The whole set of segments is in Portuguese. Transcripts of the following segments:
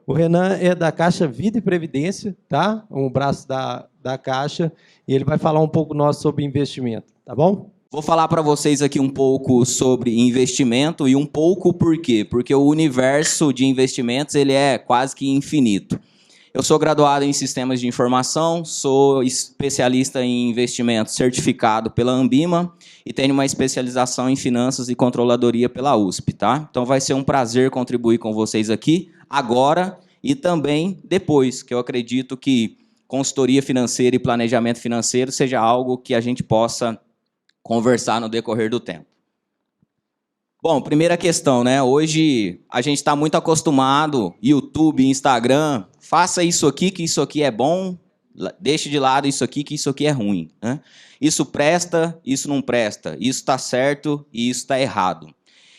O Renan é da Caixa Vida e Previdência, tá? Um braço da Caixa, e ele vai falar um pouco nosso sobre investimento, tá bom? Vou falar para vocês aqui um pouco sobre investimento e um pouco por quê? Porque o universo de investimentos ele é quase que infinito. Eu sou graduado em Sistemas de Informação, sou especialista em investimentos certificado pela Ambima e tenho uma especialização em Finanças e Controladoria pela USP, tá? Então vai ser um prazer contribuir com vocês aqui, agora e também depois, que eu acredito que consultoria financeira e planejamento financeiro seja algo que a gente possa conversar no decorrer do tempo. Bom, primeira questão, né? Hoje a gente está muito acostumado, YouTube, Instagram, faça isso aqui que isso aqui é bom, deixe de lado isso aqui que isso aqui é ruim, né? Isso presta, isso não presta, isso está certo e isso está errado.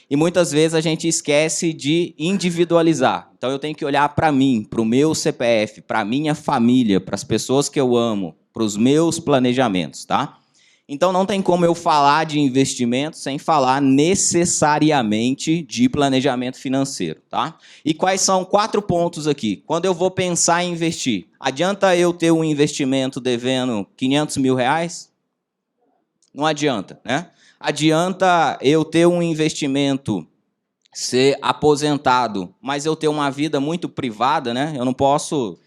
E muitas vezes a gente esquece de individualizar. Então eu tenho que olhar para mim, para o meu CPF, para a minha família, para as pessoas que eu amo, para os meus planejamentos, tá? Então não tem como eu falar de investimento sem falar necessariamente de planejamento financeiro, tá? E quais são 4 pontos aqui? Quando eu vou pensar em investir, adianta eu ter um investimento devendo 500 mil reais? Não adianta, né? Adianta eu ter um investimento, ser aposentado, mas eu ter uma vida muito privada, né? Eu não posso...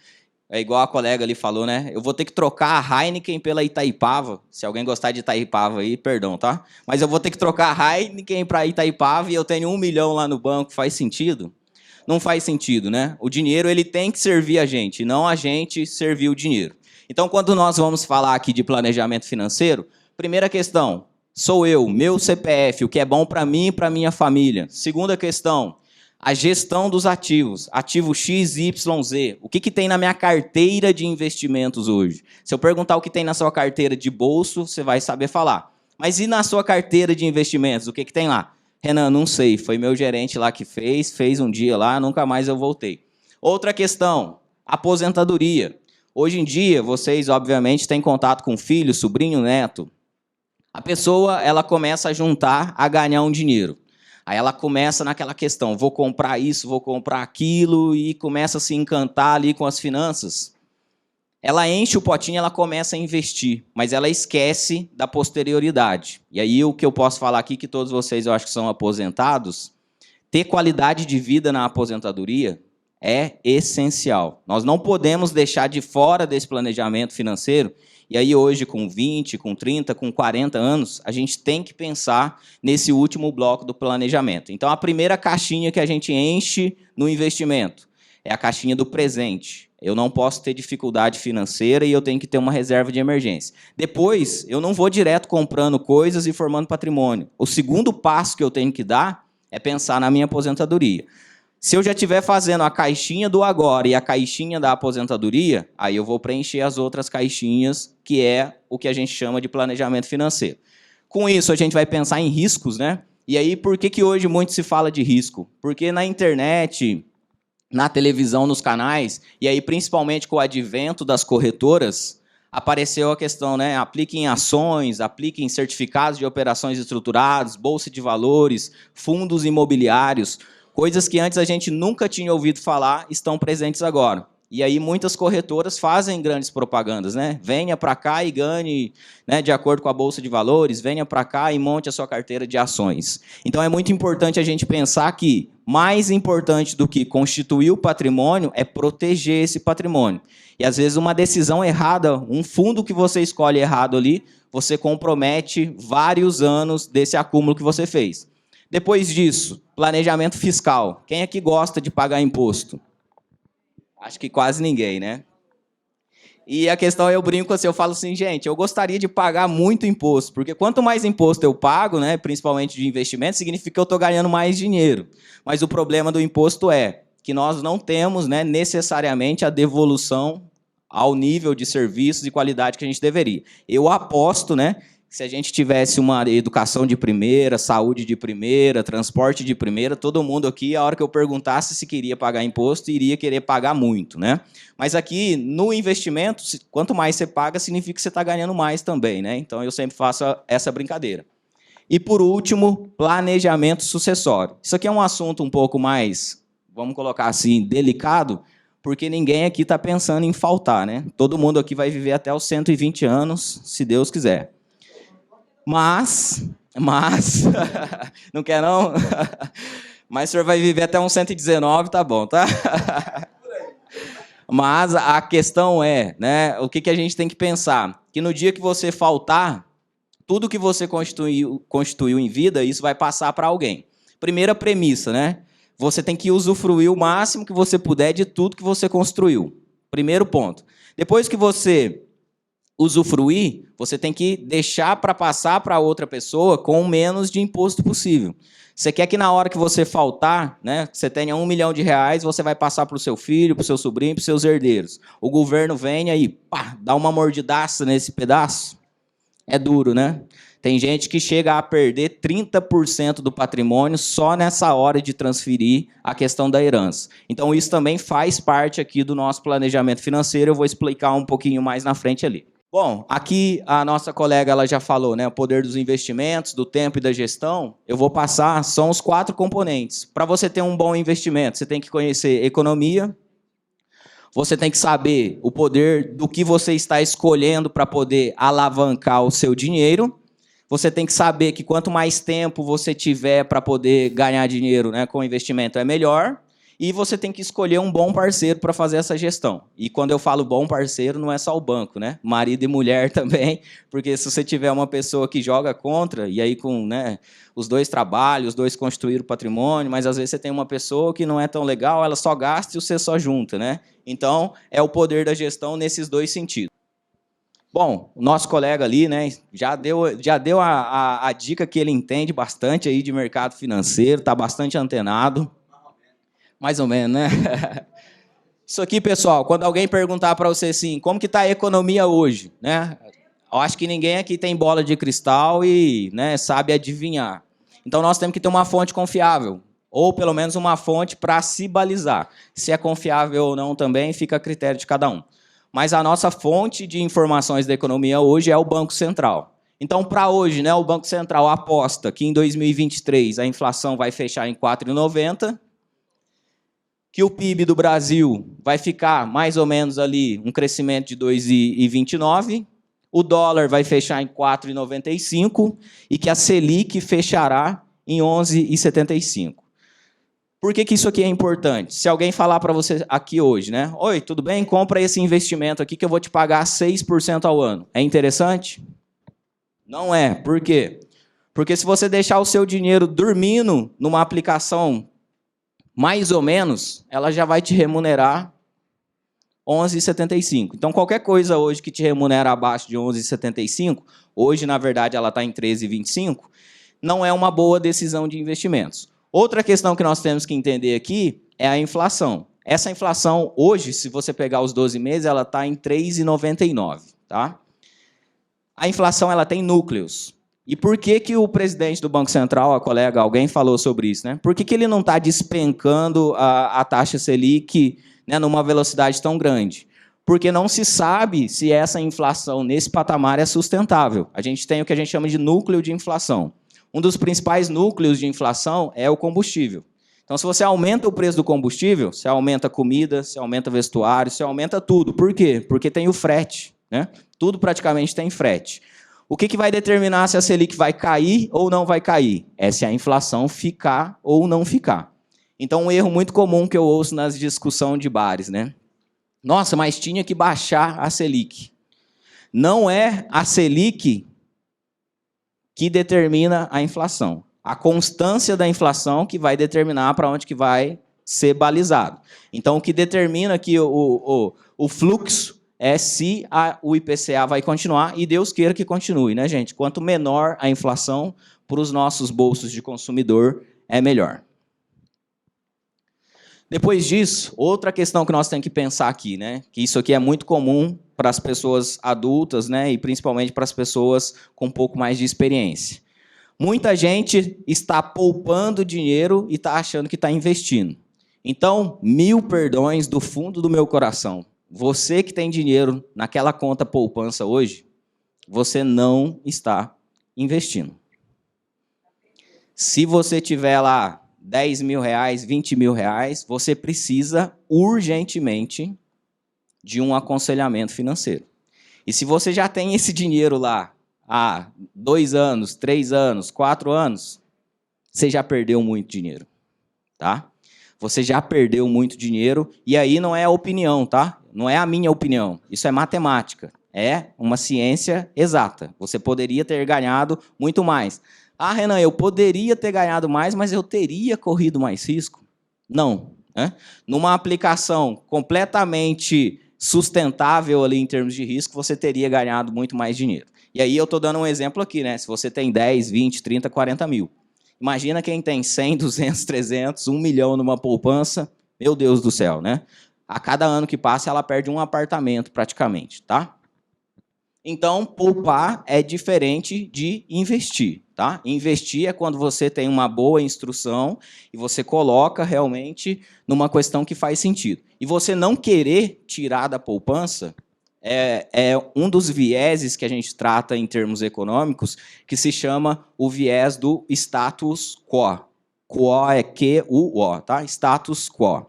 É igual a colega ali falou, né? Eu vou ter que trocar a Heineken pela Itaipava. Se alguém gostar de Itaipava aí, perdão, tá? Mas eu vou ter que trocar a Heineken para Itaipava e eu tenho 1 milhão lá no banco. Faz sentido? Não faz sentido, né? O dinheiro ele tem que servir a gente, não a gente servir o dinheiro. Então, quando nós vamos falar aqui de planejamento financeiro, primeira questão, sou eu, meu CPF, o que é bom para mim e para minha família. Segunda questão, a gestão dos ativos, ativo X, Y, Z. O que tem na minha carteira de investimentos hoje? Se eu perguntar o que tem na sua carteira de bolso, você vai saber falar. Mas e na sua carteira de investimentos? O que tem lá? Renan, não sei. Foi meu gerente lá que fez um dia lá, nunca mais eu voltei. Outra questão, aposentadoria. Hoje em dia, vocês, obviamente, têm contato com filho, sobrinho, neto. A pessoa, ela começa a juntar, a ganhar um dinheiro. Aí ela começa naquela questão, vou comprar isso, vou comprar aquilo, e começa a se encantar ali com as finanças. Ela enche o potinho, ela começa a investir, mas ela esquece da posterioridade. E aí o que eu posso falar aqui, que todos vocês eu acho que são aposentados, ter qualidade de vida na aposentadoria é essencial. Nós não podemos deixar de fora desse planejamento financeiro. E aí hoje, com 20, com 30, com 40 anos, a gente tem que pensar nesse último bloco do planejamento. Então, a primeira caixinha que a gente enche no investimento é a caixinha do presente. Eu não posso ter dificuldade financeira e eu tenho que ter uma reserva de emergência. Depois, eu não vou direto comprando coisas e formando patrimônio. O segundo passo que eu tenho que dar é pensar na minha aposentadoria. Se eu já estiver fazendo a caixinha do agora e a caixinha da aposentadoria, aí eu vou preencher as outras caixinhas, que é o que a gente chama de planejamento financeiro. Com isso, a gente vai pensar em riscos, né? E aí, por que hoje muito se fala de risco? Porque na internet, na televisão, nos canais, e aí principalmente com o advento das corretoras, apareceu a questão, né? Aplique em ações, aplique em certificados de operações estruturadas, bolsa de valores, fundos imobiliários. Coisas que antes a gente nunca tinha ouvido falar estão presentes agora. E aí muitas corretoras fazem grandes propagandas, né? Venha para cá e ganhe, né, de acordo com a Bolsa de Valores, venha para cá e monte a sua carteira de ações. Então é muito importante a gente pensar que mais importante do que constituir o patrimônio é proteger esse patrimônio. E às vezes uma decisão errada, um fundo que você escolhe errado ali, você compromete vários anos desse acúmulo que você fez. Depois disso, planejamento fiscal. Quem aqui gosta de pagar imposto? Acho que quase ninguém, né? E a questão, eu brinco assim, eu falo assim, gente, eu gostaria de pagar muito imposto, porque quanto mais imposto eu pago, né, principalmente de investimento, significa que eu estou ganhando mais dinheiro. Mas o problema do imposto é que nós não temos, né, necessariamente a devolução ao nível de serviços e qualidade que a gente deveria. Eu aposto, né, se a gente tivesse uma educação de primeira, saúde de primeira, transporte de primeira, todo mundo aqui, a hora que eu perguntasse se queria pagar imposto, iria querer pagar muito, né? Mas aqui, no investimento, quanto mais você paga, significa que você está ganhando mais também, né? Então, eu sempre faço essa brincadeira. E, por último, planejamento sucessório. Isso aqui é um assunto um pouco mais, vamos colocar assim, delicado, porque ninguém aqui está pensando em faltar, né? Todo mundo aqui vai viver até os 120 anos, se Deus quiser. Mas não quer não? Mas o senhor vai viver até uns 119, tá bom, tá? Mas a questão é, né, o que a gente tem que pensar? Que no dia que você faltar, tudo que você constituiu em vida, isso vai passar para alguém. Primeira premissa, né? Você tem que usufruir o máximo que você puder de tudo que você construiu. Primeiro ponto. Depois que você usufruir, você tem que deixar para passar para outra pessoa com o menos de imposto possível. Você quer que na hora que você faltar, né, que você tenha R$1 milhão, você vai passar para o seu filho, para o seu sobrinho, para os seus herdeiros. O governo vem aí, pá, dá uma mordidaça nesse pedaço. É duro, né? Tem gente que chega a perder 30% do patrimônio só nessa hora de transferir a questão da herança. Então, isso também faz parte aqui do nosso planejamento financeiro. Eu vou explicar um pouquinho mais na frente ali. Bom, aqui a nossa colega ela já falou, né, o poder dos investimentos, do tempo e da gestão. Eu vou passar, são os 4 componentes. Para você ter um bom investimento, você tem que conhecer economia, você tem que saber o poder do que você está escolhendo para poder alavancar o seu dinheiro. Você tem que saber que quanto mais tempo você tiver para poder ganhar dinheiro, né, com investimento é melhor. E você tem que escolher um bom parceiro para fazer essa gestão. E quando eu falo bom parceiro, não é só o banco, né? Marido e mulher também, porque se você tiver uma pessoa que joga contra, e aí com, né, os dois trabalham, os dois construíram patrimônio, mas às vezes você tem uma pessoa que não é tão legal, ela só gasta e você só junta, né? Então, é o poder da gestão nesses dois sentidos. Bom, o nosso colega ali, né, já deu a dica que ele entende bastante aí de mercado financeiro, está bastante antenado. Mais ou menos, né? Isso aqui, pessoal, quando alguém perguntar para você assim, como que está a economia hoje, né? Eu acho que ninguém aqui tem bola de cristal e, né, sabe adivinhar. Então, nós temos que ter uma fonte confiável, ou pelo menos uma fonte para se balizar. Se é confiável ou não também, fica a critério de cada um. Mas a nossa fonte de informações da economia hoje é o Banco Central. Então, para hoje, né, o Banco Central aposta que em 2023 a inflação vai fechar em 4,90%, que o PIB do Brasil vai ficar mais ou menos ali um crescimento de 2,29%, o dólar vai fechar em 4,95% e que a Selic fechará em 11,75%. Por que isso aqui é importante? Se alguém falar para você aqui hoje, né? Oi, tudo bem? Compra esse investimento aqui que eu vou te pagar 6% ao ano. É interessante? Não é. Por quê? Porque se você deixar o seu dinheiro dormindo numa aplicação mais ou menos, ela já vai te remunerar 11,75. Então, qualquer coisa hoje que te remunera abaixo de 11,75, hoje, na verdade, ela está em 13,25, não é uma boa decisão de investimentos. Outra questão que nós temos que entender aqui é a inflação. Essa inflação, hoje, se você pegar os 12 meses, ela está em 3,99. Tá? A inflação ela tem núcleos. E por que o presidente do Banco Central, a colega, alguém falou sobre isso, né? Por que ele não está despencando a taxa Selic, né, numa velocidade tão grande? Porque não se sabe se essa inflação nesse patamar é sustentável. A gente tem o que a gente chama de núcleo de inflação. Um dos principais núcleos de inflação é o combustível. Então, se você aumenta o preço do combustível, você aumenta a comida, você aumenta vestuário, você aumenta tudo. Por quê? Porque tem o frete, né? Tudo praticamente tem frete. O que vai determinar se a Selic vai cair ou não vai cair? É se a inflação ficar ou não ficar. Então, um erro muito comum que eu ouço nas discussões de bares, né? Nossa, mas tinha que baixar a Selic. Não é a Selic que determina a inflação. A constância da inflação que vai determinar para onde que vai ser balizado. Então, o que determina aqui o fluxo é se o IPCA vai continuar, e Deus queira que continue, né, gente? Quanto menor a inflação para os nossos bolsos de consumidor, é melhor. Depois disso, outra questão que nós temos que pensar aqui, né? Que isso aqui é muito comum para as pessoas adultas, né? E principalmente para as pessoas com um pouco mais de experiência. Muita gente está poupando dinheiro e está achando que está investindo. Então, 1000 perdões do fundo do meu coração. Você que tem dinheiro naquela conta poupança hoje, você não está investindo. Se você tiver lá 10 mil reais, 20 mil reais, você precisa urgentemente de um aconselhamento financeiro. E se você já tem esse dinheiro lá há 2 anos, 3 anos, 4 anos, você já perdeu muito dinheiro, tá? Você já perdeu muito dinheiro, e aí não é a opinião, tá? Não é a minha opinião, isso é matemática, é uma ciência exata. Você poderia ter ganhado muito mais. Ah, Renan, eu poderia ter ganhado mais, mas eu teria corrido mais risco? Não, né? Numa aplicação completamente sustentável ali em termos de risco, você teria ganhado muito mais dinheiro. E aí eu estou dando um exemplo aqui, né? Se você tem 10, 20, 30, 40 mil. Imagina quem tem 100, 200, 300, 1 milhão numa poupança. Meu Deus do céu, né? A cada ano que passa, ela perde um apartamento praticamente, tá? Então, poupar é diferente de investir, tá? Investir é quando você tem uma boa instrução e você coloca realmente numa questão que faz sentido. E você não querer tirar da poupança é um dos vieses que a gente trata em termos econômicos, que se chama o viés do status quo. Quo é Q-U-O, tá? Status quo.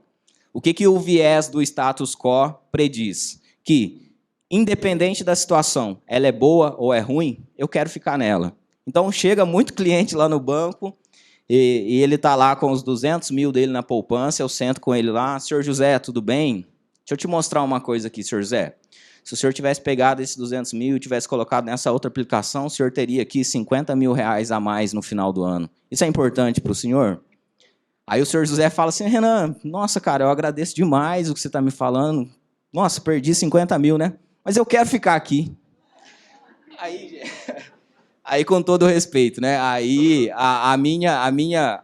O que o viés do status quo prediz? Que, independente da situação, ela é boa ou é ruim, eu quero ficar nela. Então, chega muito cliente lá no banco e ele está lá com os 200 mil dele na poupança, eu sento com ele lá, senhor José, tudo bem? Deixa eu te mostrar uma coisa aqui, senhor José. Se o senhor tivesse pegado esses 200 mil e tivesse colocado nessa outra aplicação, o senhor teria aqui 50 mil reais a mais no final do ano. Isso é importante para o senhor? Aí o senhor José fala assim, Renan, nossa, cara, eu agradeço demais o que você está me falando. Nossa, perdi 50 mil, né? Mas eu quero ficar aqui. Aí com todo respeito, né? Aí a minha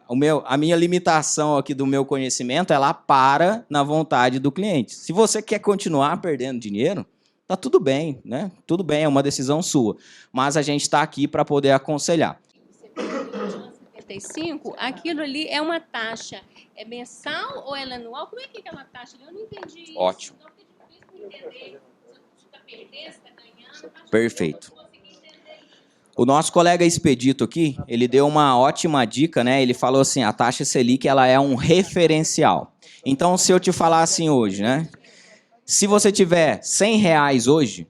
limitação aqui do meu conhecimento, ela para na vontade do cliente. Se você quer continuar perdendo dinheiro, tá tudo bem, né? Tudo bem, é uma decisão sua. Mas a gente está aqui para poder aconselhar. 75, aquilo ali é uma taxa, é mensal ou é anual? Como é que é aquela taxa? Eu não entendi isso. Ótimo. Então, é difícil entender. Se está perdendo, se está ganhando. Perfeito. O nosso colega Expedito aqui, ele deu uma ótima dica, né? Ele falou assim, a taxa Selic, ela é um referencial. Então, se eu te falar assim hoje, né? Se você tiver 100 reais hoje,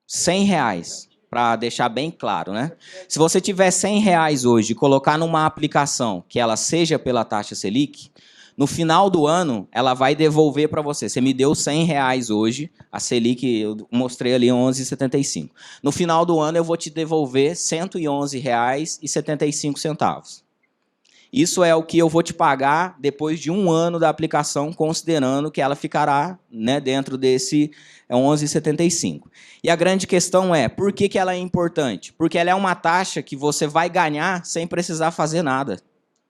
100 reais, para deixar bem claro, né? Se você tiver 100 reais hoje e colocar numa aplicação que ela seja pela taxa Selic, no final do ano, ela vai devolver para você. Você me deu 100 reais hoje, a Selic, eu mostrei ali 11,75. No final do ano, eu vou te devolver R$ 111,75. Isso é o que eu vou te pagar depois de 1 ano da aplicação, considerando que ela ficará, né, dentro desse 11,75. E a grande questão é, por que ela é importante? Porque ela é uma taxa que você vai ganhar sem precisar fazer nada.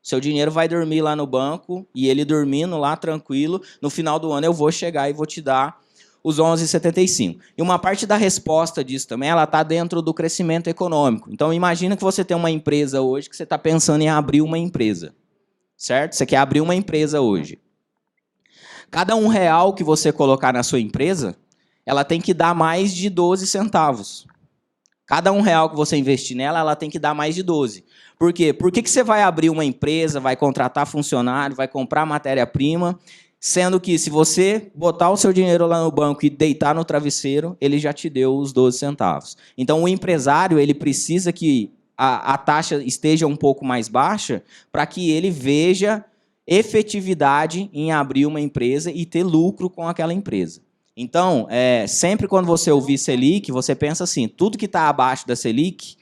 Seu dinheiro vai dormir lá no banco e ele dormindo lá tranquilo, no final do ano eu vou chegar e vou te dar os 11,75. E uma parte da resposta disso também, ela está dentro do crescimento econômico. Então, imagina que você tem uma empresa hoje, que você está pensando em abrir uma empresa, certo? Você quer abrir uma empresa hoje. Cada R$1 que você colocar na sua empresa, ela tem que dar mais de 12 centavos. Cada R$1 que você investir nela, ela tem que dar mais de 12. Por quê? Por que você vai abrir uma empresa, vai contratar funcionário, vai comprar matéria-prima, sendo que se você botar o seu dinheiro lá no banco e deitar no travesseiro, ele já te deu os 12 centavos. Então, o empresário, ele precisa que a taxa esteja um pouco mais baixa para que ele veja efetividade em abrir uma empresa e ter lucro com aquela empresa. Então, sempre quando você ouvir Selic, você pensa assim, tudo que está abaixo da Selic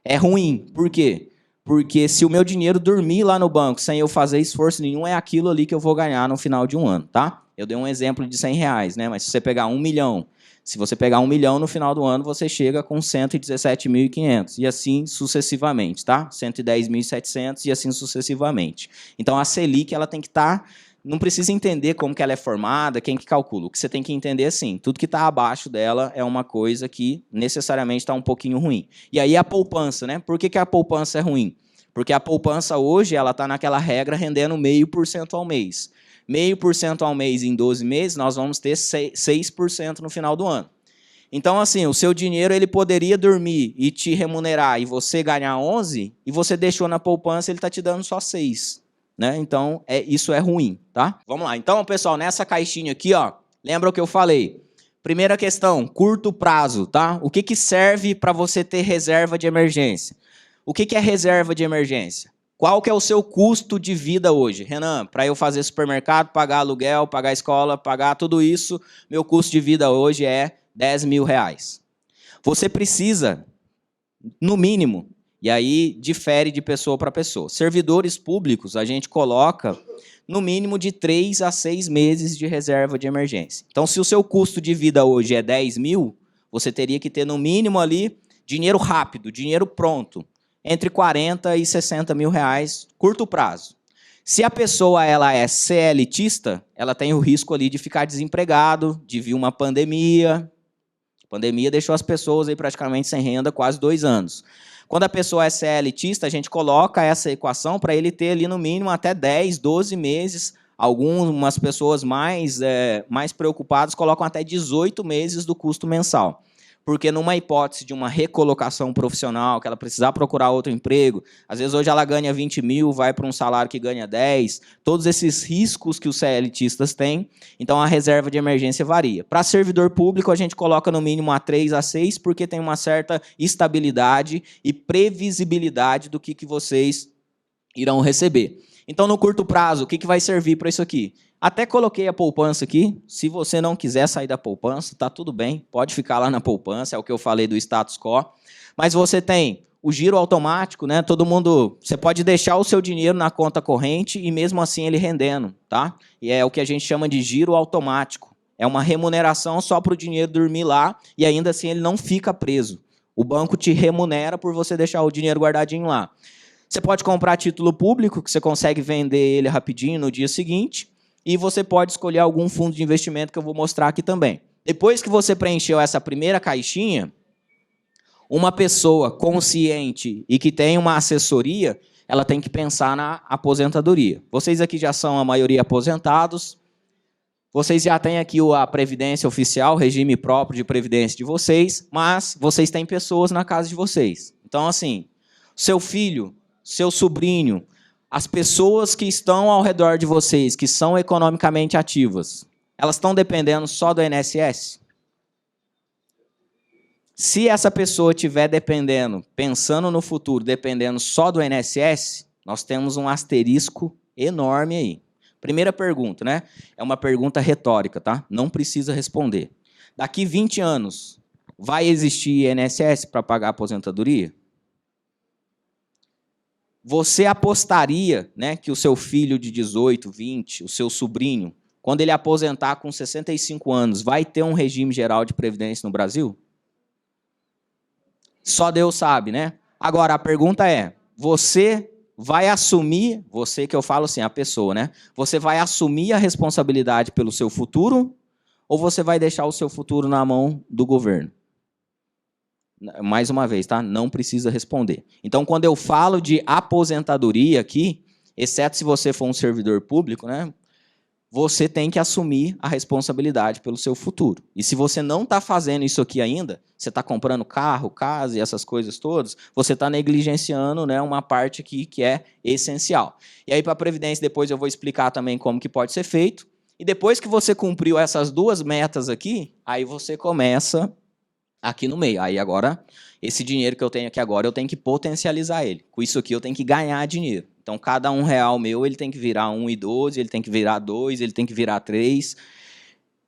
é ruim. Por quê? Porque se o meu dinheiro dormir lá no banco sem eu fazer esforço nenhum, é aquilo ali que eu vou ganhar no final de um ano, tá? Eu dei um exemplo de 100 reais, né? Mas se você pegar 1 milhão, se você pegar 1 milhão no final do ano, você chega com 117.500 e assim sucessivamente, tá? 110.700 e assim sucessivamente. Então, a Selic, ela tem que estar... Não precisa entender como que ela é formada, quem que calcula. O que você tem que entender é assim, tudo que está abaixo dela é uma coisa que necessariamente está um pouquinho ruim. E aí a poupança, né? Por que a poupança é ruim? Porque a poupança hoje ela está naquela regra rendendo 0,5% ao mês. 0,5% ao mês em 12 meses, nós vamos ter 6% no final do ano. Então, assim, o seu dinheiro ele poderia dormir e te remunerar e você ganhar 11, e você deixou na poupança, ele está te dando só 6. né? Então, isso é ruim, tá? Vamos lá. Então, pessoal, nessa caixinha aqui, ó, lembra o que eu falei? Primeira questão, curto prazo, tá? O que serve para você ter reserva de emergência? O que é reserva de emergência? Qual que é o seu custo de vida hoje? Renan, para eu fazer supermercado, pagar aluguel, pagar escola, pagar tudo isso, meu custo de vida hoje é R$10.000. Você precisa, no mínimo, e aí difere de pessoa para pessoa. Servidores públicos, a gente coloca no mínimo de 3 a 6 meses de reserva de emergência. Então, se o seu custo de vida hoje é 10 mil, você teria que ter no mínimo ali dinheiro rápido, dinheiro pronto, entre 40 e 60 mil reais, curto prazo. Se a pessoa ela é CLTista, ela tem o risco ali de ficar desempregado, de vir uma pandemia. A pandemia deixou as pessoas aí praticamente sem renda quase 2 anos. Quando a pessoa é CLTista, a gente coloca essa equação para ele ter ali no mínimo até 10, 12 meses. Algumas pessoas mais preocupadas colocam até 18 meses do custo mensal. Porque numa hipótese de uma recolocação profissional, que ela precisar procurar outro emprego, às vezes hoje ela ganha 20 mil, vai para um salário que ganha 10, todos esses riscos que os CLTistas têm, então a reserva de emergência varia. Para servidor público, a gente coloca no mínimo a 3 a 6, porque tem uma certa estabilidade e previsibilidade do que vocês irão receber. Então, no curto prazo, o que vai servir para isso aqui? Até coloquei a poupança aqui. Se você não quiser sair da poupança, tá tudo bem. Pode ficar lá na poupança, é o que eu falei do status quo. Mas você tem o giro automático, né? Todo mundo, você pode deixar o seu dinheiro na conta corrente e mesmo assim ele rendendo, tá? E é o que a gente chama de giro automático. É uma remuneração só para o dinheiro dormir lá e ainda assim ele não fica preso. O banco te remunera por você deixar o dinheiro guardadinho lá. Você pode comprar título público, que você consegue vender ele rapidinho no dia seguinte. E você pode escolher algum fundo de investimento que eu vou mostrar aqui também. Depois que você preencheu essa primeira caixinha, uma pessoa consciente e que tem uma assessoria, ela tem que pensar na aposentadoria. Vocês aqui já são a maioria aposentados, vocês já têm aqui a previdência oficial, o regime próprio de previdência de vocês, mas vocês têm pessoas na casa de vocês. Então, assim, seu filho, seu sobrinho, as pessoas que estão ao redor de vocês, que são economicamente ativas, elas estão dependendo só do INSS? Se essa pessoa estiver dependendo, pensando no futuro, dependendo só do INSS, nós temos um asterisco enorme aí. Primeira pergunta, né? É uma pergunta retórica, tá? Não precisa responder. Daqui 20 anos, vai existir INSS para pagar a aposentadoria? Você apostaria, né, que o seu filho de 18, 20, o seu sobrinho, quando ele aposentar com 65 anos, vai ter um regime geral de previdência no Brasil? Só Deus sabe, né? Agora, a pergunta é, você vai assumir, você que eu falo assim, a pessoa, né? Você vai assumir a responsabilidade pelo seu futuro ou você vai deixar o seu futuro na mão do governo? Mais uma vez, tá? Não precisa responder. Então, quando eu falo de aposentadoria aqui, exceto se você for um servidor público, né? Você tem que assumir a responsabilidade pelo seu futuro. E se você não está fazendo isso aqui ainda, você está comprando carro, casa e essas coisas todas, você está negligenciando, né, uma parte aqui que é essencial. E aí, para a Previdência, depois eu vou explicar também como que pode ser feito. E depois que você cumpriu essas duas metas aqui, aí você começa aqui no meio. Aí agora, esse dinheiro que eu tenho aqui agora, eu tenho que potencializar ele. Com isso aqui, eu tenho que ganhar dinheiro. Então, cada R$1 meu, ele tem que virar 1,12, ele tem que virar 2, ele tem que virar 3.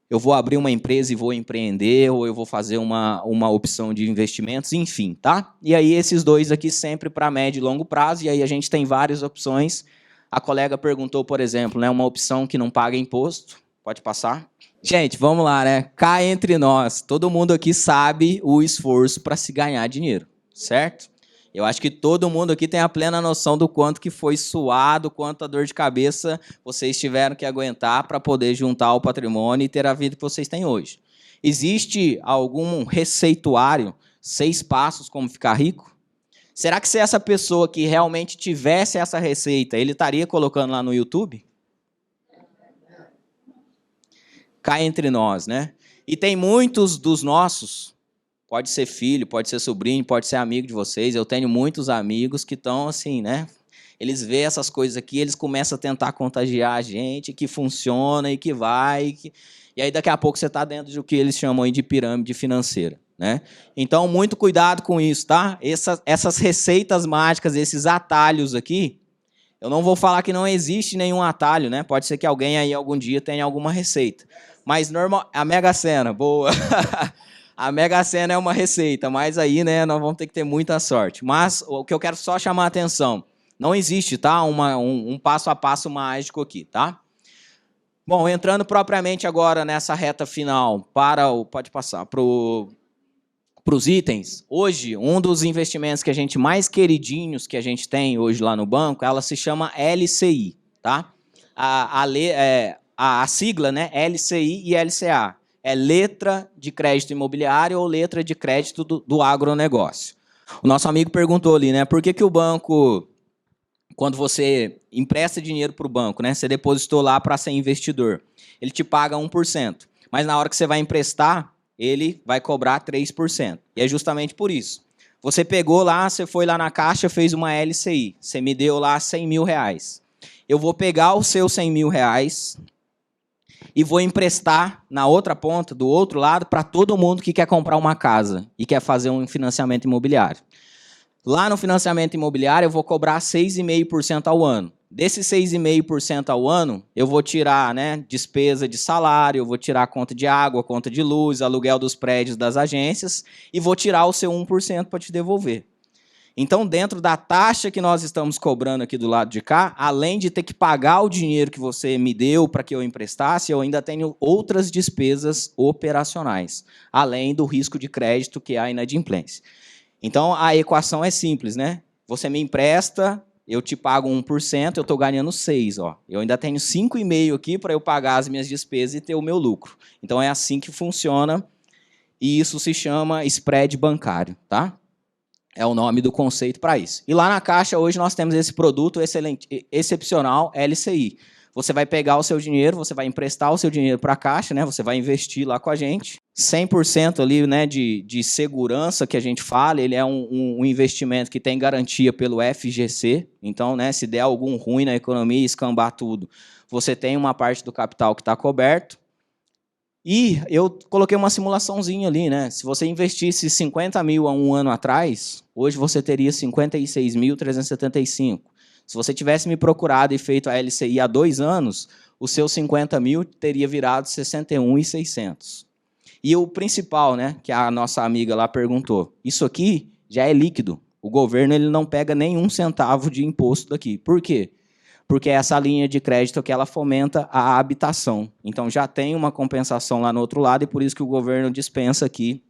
Eu vou abrir uma empresa e vou empreender, ou eu vou fazer uma opção de investimentos, enfim, tá? E aí, esses dois aqui sempre para médio e longo prazo, e aí a gente tem várias opções. A colega perguntou, por exemplo, né, uma opção que não paga imposto. Pode passar. Gente, vamos lá, né? Cá entre nós, todo mundo aqui sabe o esforço para se ganhar dinheiro, certo? Eu acho que todo mundo aqui tem a plena noção do quanto que foi suado, quanta dor de cabeça vocês tiveram que aguentar para poder juntar o patrimônio e ter a vida que vocês têm hoje. Existe algum receituário, 6 passos como ficar rico? Será que se essa pessoa que realmente tivesse essa receita, ele estaria colocando lá no YouTube? Cá entre nós, né? E tem muitos dos nossos, pode ser filho, pode ser sobrinho, pode ser amigo de vocês, eu tenho muitos amigos que estão assim, né? Eles veem essas coisas aqui, eles começam a tentar contagiar a gente, que funciona e que vai. E aí, daqui a pouco, você está dentro do que eles chamam aí de pirâmide financeira, né? Então, muito cuidado com isso, tá? Essas receitas mágicas, esses atalhos aqui, eu não vou falar que não existe nenhum atalho, né? Pode ser que alguém aí algum dia tenha alguma receita. Mas a Mega Sena, boa. A Mega Sena é uma receita, mas aí, né, nós vamos ter que ter muita sorte. Mas o que eu quero só chamar a atenção, não existe, tá? Um passo a passo mágico aqui, tá? Bom, entrando propriamente agora nessa reta final, pode passar, para os itens. Hoje, um dos investimentos que a gente mais queridinhos que a gente tem hoje lá no banco, ela se chama LCI, tá? A sigla, né, LCI e LCA, é letra de crédito imobiliário ou letra de crédito do agronegócio. O nosso amigo perguntou ali, né, por que o banco, quando você empresta dinheiro para o banco, né, você depositou lá para ser investidor, ele te paga 1%, mas na hora que você vai emprestar, ele vai cobrar 3%. E é justamente por isso. Você pegou lá, você foi lá na caixa, fez uma LCI, você me deu lá 100 mil reais. Eu vou pegar os seus 100 mil reais e vou emprestar na outra ponta, do outro lado, para todo mundo que quer comprar uma casa e quer fazer um financiamento imobiliário. Lá no financiamento imobiliário, eu vou cobrar 6,5% ao ano. Desses 6,5% ao ano, eu vou tirar, né, despesa de salário, eu vou tirar a conta de água, conta de luz, aluguel dos prédios das agências e vou tirar o seu 1% para te devolver. Então, dentro da taxa que nós estamos cobrando aqui do lado de cá, além de ter que pagar o dinheiro que você me deu para que eu emprestasse, eu ainda tenho outras despesas operacionais, além do risco de crédito, que é a inadimplência. Então, a equação é simples, né? Você me empresta, eu te pago 1%, eu estou ganhando 6%. Ó. Eu ainda tenho 5,5% aqui para eu pagar as minhas despesas e ter o meu lucro. Então, é assim que funciona e isso se chama spread bancário, tá? É o nome do conceito para isso. E lá na Caixa, hoje, nós temos esse produto excepcional LCI. Você vai pegar o seu dinheiro, você vai emprestar o seu dinheiro para a Caixa, né? Você vai investir lá com a gente. 100% ali, né, de segurança que a gente fala, ele é um investimento que tem garantia pelo FGC. Então, né, se der algum ruim na economia, escambar tudo, você tem uma parte do capital que está coberto. E eu coloquei uma simulaçãozinha ali, né? Se você investisse 50 mil há um ano atrás, hoje você teria 56.375. Se você tivesse me procurado e feito a LCI há 2 anos, os seus 50 mil teria virado 61.600. E o principal, né, que a nossa amiga lá perguntou, isso aqui já é líquido. O governo ele não pega nenhum centavo de imposto daqui. Por quê? Porque é essa linha de crédito que ela fomenta a habitação. Então, já tem uma compensação lá no outro lado e por isso que o governo dispensa aqui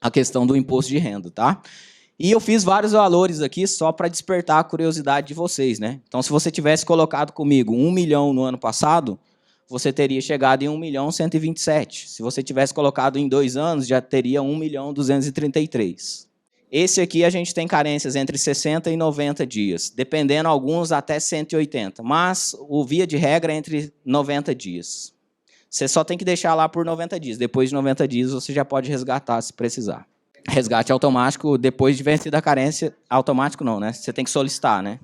a questão do imposto de renda, tá? E eu fiz vários valores aqui só para despertar a curiosidade de vocês, né? Então, se você tivesse colocado comigo 1 milhão no ano passado, você teria chegado em 1.127.000. Se você tivesse colocado em 2 anos, já teria 1.233.000. Esse aqui a gente tem carências entre 60 e 90 dias, dependendo alguns até 180, mas o via de regra é entre 90 dias. Você só tem que deixar lá por 90 dias. Depois de 90 dias você já pode resgatar se precisar. Resgate automático depois de vencida a carência, automático não, né? Você tem que solicitar, né?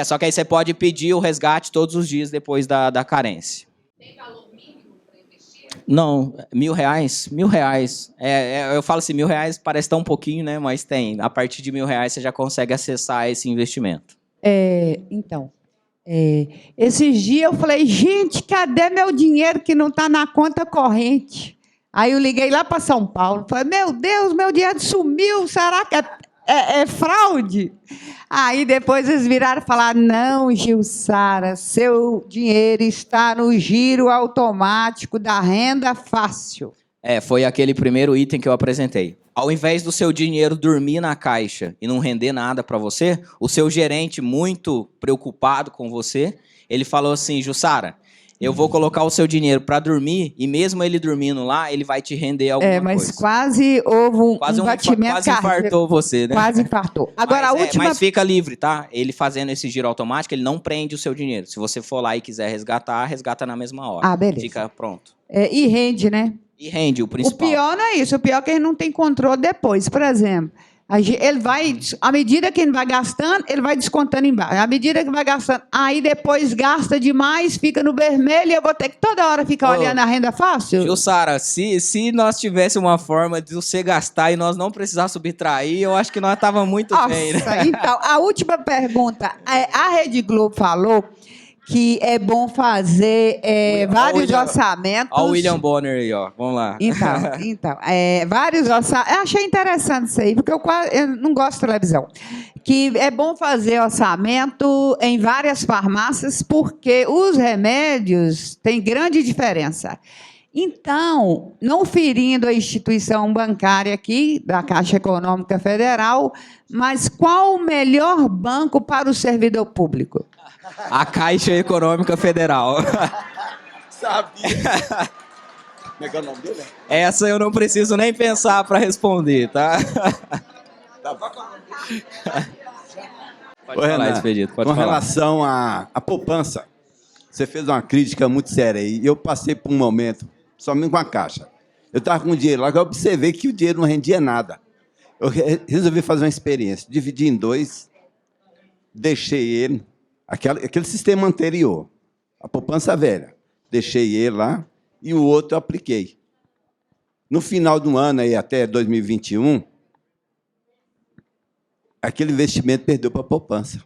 Só que aí você pode pedir o resgate todos os dias depois da carência. Tem valor mínimo para investir? Não, R$1.000. R$1.000. Eu falo assim, R$1.000 parece tão pouquinho, né? Mas tem. A partir de R$1.000 você já consegue acessar esse investimento. Esses dias eu falei, gente, cadê meu dinheiro que não está na conta corrente? Aí eu liguei lá para São Paulo, falei, meu Deus, meu dinheiro sumiu, será que é fraude? Aí depois eles viraram e falaram, não, Gilsara, seu dinheiro está no giro automático da renda fácil. Foi aquele primeiro item que eu apresentei. Ao invés do seu dinheiro dormir na caixa e não render nada para você, o seu gerente, muito preocupado com você, ele falou assim, Jussara, eu vou colocar o seu dinheiro para dormir e mesmo ele dormindo lá, ele vai te render alguma coisa. Mas quase houve um batimento quase infartou você, né? Quase infartou. Agora, mas fica livre, tá? Ele fazendo esse giro automático, ele não prende o seu dinheiro. Se você for lá e quiser resgatar, resgata na mesma hora. Beleza. Fica pronto. E rende, né? E rende, o principal. O pior não é isso. O pior é que ele não tem controle depois. Por exemplo, Ele vai, à medida que ele vai gastando, ele vai descontando embaixo. À medida que vai gastando, aí depois gasta demais, fica no vermelho, e eu vou ter que toda hora ficar olhando a renda fácil? Jussara, se nós tivéssemos uma forma de você gastar e nós não precisar subtrair, eu acho que nós estávamos muito bem, né? Então, a última pergunta. A Rede Globo falou que é bom fazer vários orçamentos. Olha o William Bonner aí, ó. Vamos lá. Então, vários orçamentos. Eu achei interessante isso aí, porque eu não gosto de televisão. Que é bom fazer orçamento em várias farmácias, porque os remédios têm grande diferença. Então, não ferindo a instituição bancária aqui, da Caixa Econômica Federal, mas qual o melhor banco para o servidor público? A Caixa Econômica Federal. Sabia. Como é que é o nome dele? Essa eu não preciso nem pensar para responder, tá? Pode falar, Expedito. Pode com falar. relação à poupança, você fez uma crítica muito séria aí. Eu passei por um momento, somente com a Caixa. Eu estava com dinheiro lá, que eu observei que o dinheiro não rendia nada. Eu resolvi fazer uma experiência. Dividi em dois, deixei ele, aquele sistema anterior, a poupança velha. Deixei ele lá e o outro eu apliquei. No final do ano, aí, até 2021, aquele investimento perdeu para a poupança.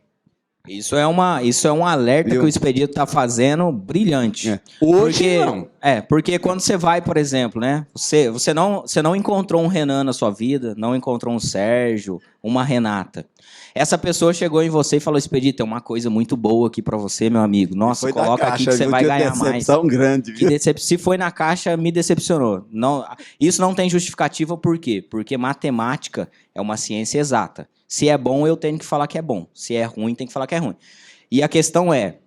Isso é um alerta que o Expedito está fazendo brilhante. Hoje não. Porque quando você vai, por exemplo, né? Você não encontrou um Renan na sua vida, não encontrou um Sérgio, uma Renata. Essa pessoa chegou em você e falou: Expedito, tem uma coisa muito boa aqui para você, meu amigo. Nossa, foi coloca Caixa, aqui que você vai ganhar mais. Decepção grande, viu? Se foi na Caixa, me decepcionou. Não, isso não tem justificativa, por quê? Porque matemática é uma ciência exata. Se é bom, eu tenho que falar que é bom. Se é ruim, tem que falar que é ruim. E a questão é,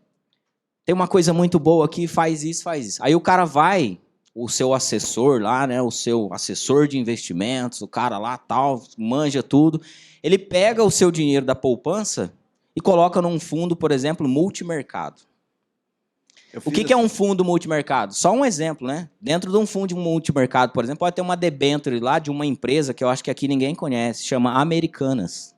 tem uma coisa muito boa aqui, faz isso. Aí o cara vai, o seu assessor lá, né, o seu assessor de investimentos, o cara lá, tal, manja tudo, ele pega o seu dinheiro da poupança e coloca num fundo, por exemplo, multimercado. O que é um fundo multimercado? Só um exemplo, né? Dentro de um fundo multimercado, por exemplo, pode ter uma debênture lá de uma empresa que eu acho que aqui ninguém conhece, chama Americanas.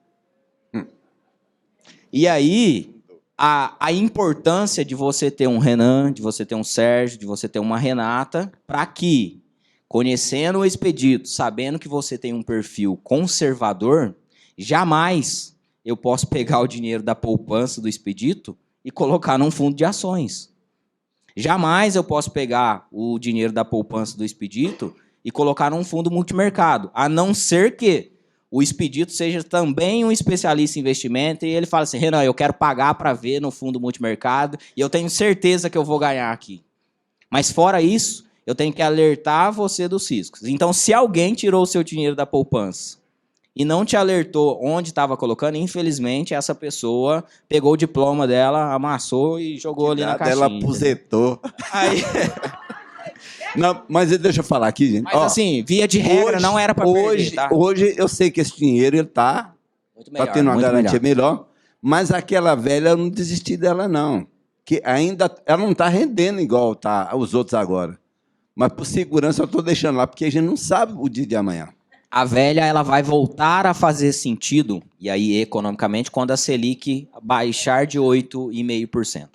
E aí, a importância de você ter um Renan, de você ter um Sérgio, de você ter uma Renata, para que, conhecendo o Expedito, sabendo que você tem um perfil conservador, jamais eu posso pegar o dinheiro da poupança do Expedito e colocar num fundo de ações. Jamais eu posso pegar o dinheiro da poupança do Expedito e colocar num fundo multimercado, a não ser que o Expedito seja também um especialista em investimento e ele fala assim: Renan, eu quero pagar para ver no fundo multimercado e eu tenho certeza que eu vou ganhar aqui. Mas fora isso, eu tenho que alertar você dos riscos. Então, se alguém tirou o seu dinheiro da poupança e não te alertou onde estava colocando, infelizmente, essa pessoa pegou o diploma dela, amassou e jogou ali na caixinha. Ela aposentou. Aí... Não, mas deixa eu falar aqui, gente. Mas assim, via de regra, não era para perder, tá? Hoje eu sei que esse dinheiro está tendo uma garantia melhor, mas aquela velha, eu não desisti dela, não. Que ainda, ela não está rendendo igual tá os outros agora. Mas por segurança eu estou deixando lá, porque a gente não sabe o dia de amanhã. A velha, ela vai voltar a fazer sentido, e aí economicamente, quando a Selic baixar de 8,5%.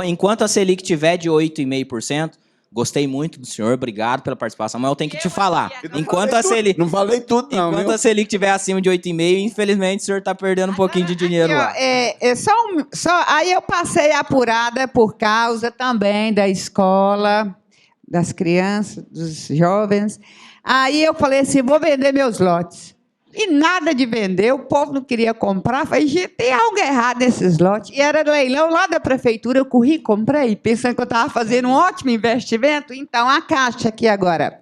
Enquanto a Selic tiver de 8,5%, gostei muito do senhor, obrigado pela participação, mas eu tenho que te falar. Enquanto a Selic... Não falei tudo, não. Enquanto a Selic estiver acima de 8,5%, infelizmente o senhor está perdendo um pouquinho de dinheiro lá. Aí eu passei apurada por causa também da escola, das crianças, dos jovens. Aí eu falei assim, vou vender meus lotes. E nada de vender, o povo não queria comprar. Falei, gente, tem algo errado nesses lotes. E era leilão lá da prefeitura, eu corri, comprei, pensando que eu estava fazendo um ótimo investimento. Então, a Caixa aqui agora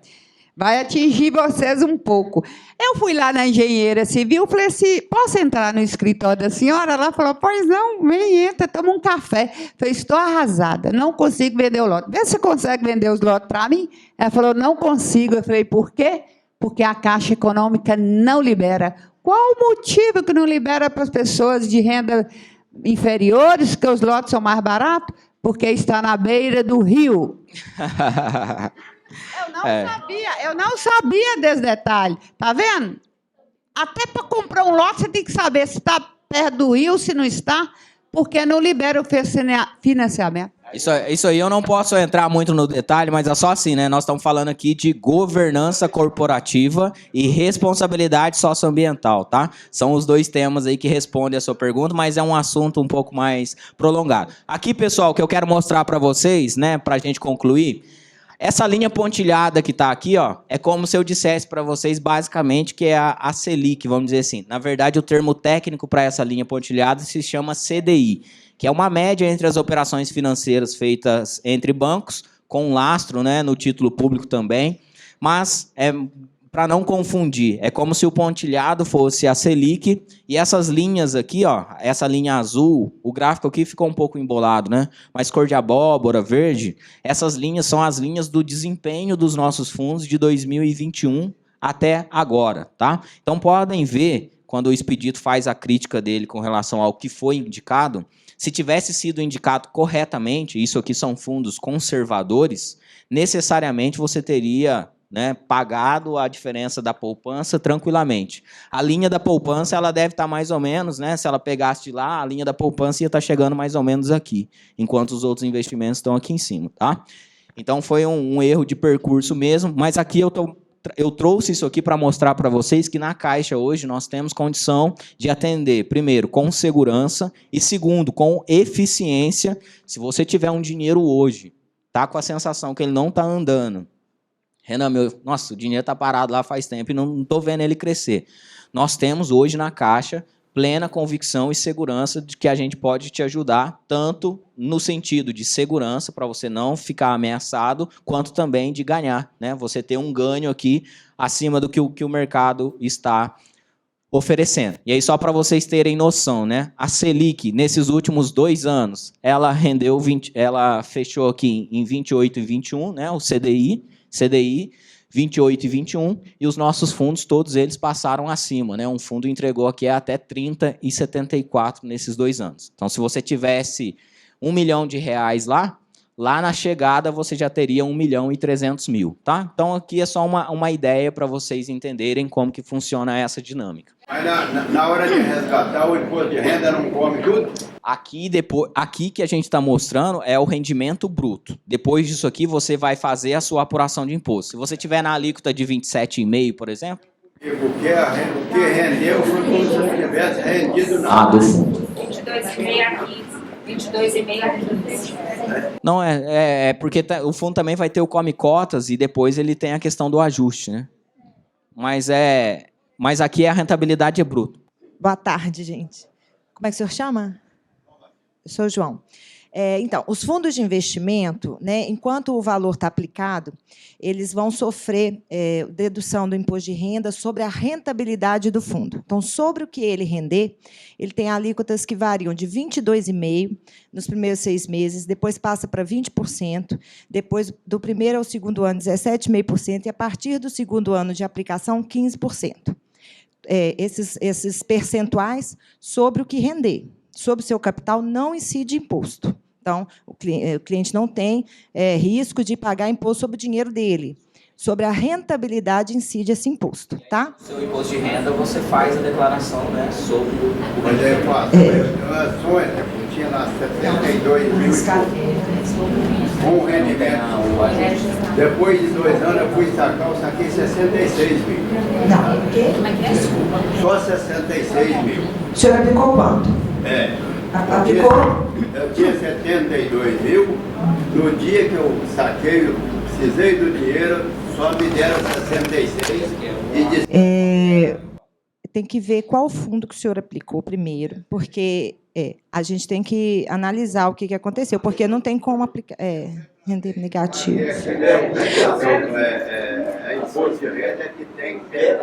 vai atingir vocês um pouco. Eu fui lá na engenheira civil, falei assim, posso entrar no escritório da senhora? Ela falou, pois não, vem, entra, toma um café. Falei, estou arrasada, não consigo vender o lote. Vê se você consegue vender os lotes para mim. Ela falou, não consigo. Eu falei, por quê? Porque a Caixa Econômica não libera. Qual o motivo que não libera para as pessoas de renda inferiores, que os lotes são mais baratos? Porque está na beira do rio. Eu não sabia desse detalhe. Tá vendo? Até para comprar um lote, você tem que saber se está perto do rio, se não está, porque não libera o financiamento. Isso aí eu não posso entrar muito no detalhe, mas é só assim, né? Nós estamos falando aqui de governança corporativa e responsabilidade socioambiental, tá? São os dois temas aí que respondem a sua pergunta, mas é um assunto um pouco mais prolongado. Aqui, pessoal, o que eu quero mostrar para vocês, né, para a gente concluir, essa linha pontilhada que está aqui, ó, é como se eu dissesse para vocês, basicamente, que é a Selic, vamos dizer assim. Na verdade, o termo técnico para essa linha pontilhada se chama CDI, que é uma média entre as operações financeiras feitas entre bancos, com lastro, né, no título público também, mas para não confundir, é como se o pontilhado fosse a Selic, e essas linhas aqui, ó, essa linha azul, o gráfico aqui ficou um pouco embolado, né? Mas cor de abóbora, verde, essas linhas são as linhas do desempenho dos nossos fundos de 2021 até agora, tá? Então podem ver, quando o Expedito faz a crítica dele com relação ao que foi indicado, se tivesse sido indicado corretamente, isso aqui são fundos conservadores, necessariamente você teria, né, pagado a diferença da poupança tranquilamente. A linha da poupança ela deve estar mais ou menos, né, se ela pegasse de lá, a linha da poupança ia estar chegando mais ou menos aqui, enquanto os outros investimentos estão aqui em cima. Tá? Então foi um erro de percurso mesmo, mas aqui eu trouxe isso aqui para mostrar para vocês que na Caixa hoje nós temos condição de atender, primeiro, com segurança e, segundo, com eficiência. Se você tiver um dinheiro hoje, tá com a sensação que ele não está andando, Renan, nossa, o dinheiro está parado lá faz tempo e não estou vendo ele crescer. Nós temos hoje na Caixa plena convicção e segurança de que a gente pode te ajudar, tanto no sentido de segurança, para você não ficar ameaçado, quanto também de ganhar, né? Você ter um ganho aqui acima do que o mercado está oferecendo. E aí, só para vocês terem noção, né? A Selic, nesses últimos 2 anos, ela ela fechou aqui em 28 e 21, né? O CDI 28 e 21, e os nossos fundos, todos eles passaram acima, né? Um fundo entregou aqui até 30 e 74 nesses 2 anos. Então, se você tivesse R$1 milhão lá na chegada você já teria 1.300.000, tá? Então, aqui é só uma ideia para vocês entenderem como que funciona essa dinâmica. Mas na hora de resgatar, o imposto de renda não come tudo? Aqui que a gente está mostrando é o rendimento bruto. Depois disso aqui, você vai fazer a sua apuração de imposto. Se você tiver na alíquota de 27,5%, por exemplo... O que rendeu foi como se não tivesse rendido nada. do fundo. 22,5 aqui. 22,5 aqui. Não, é porque o fundo também vai ter o come cotas e depois ele tem a questão do ajuste, né? Mas aqui a rentabilidade é bruto. Boa tarde, gente. Como é que o senhor chama? Eu sou o João. Então, os fundos de investimento, né, enquanto o valor está aplicado, eles vão sofrer dedução do imposto de renda sobre a rentabilidade do fundo. Então, sobre o que ele render, ele tem alíquotas que variam de 22,5% nos primeiros 6 meses, depois passa para 20%, depois do primeiro ao segundo ano, 17,5%, e a partir do segundo ano de aplicação, 15%. Esses percentuais sobre o que render. Sobre o seu capital não incide imposto. Então, o cliente não tem risco de pagar imposto sobre o dinheiro dele. Sobre a rentabilidade incide esse imposto, tá? Seu imposto de renda, você faz a declaração, né, sobre o... Mas aí eu faço. Eu tinha lá 72 mil com rendimento. Depois de 2 anos, eu fui sacar, eu saquei 66 mil. Não, o quê? Como é que é? Só 66 mil. O senhor aplicou quanto? Eu tinha 72 mil. No dia que eu saquei, eu precisei do dinheiro, só me deram 66 e tem que ver qual fundo que o senhor aplicou primeiro, porque a gente tem que analisar o que aconteceu, porque não tem como aplicar render negativo. Imposto de renda que tem que ter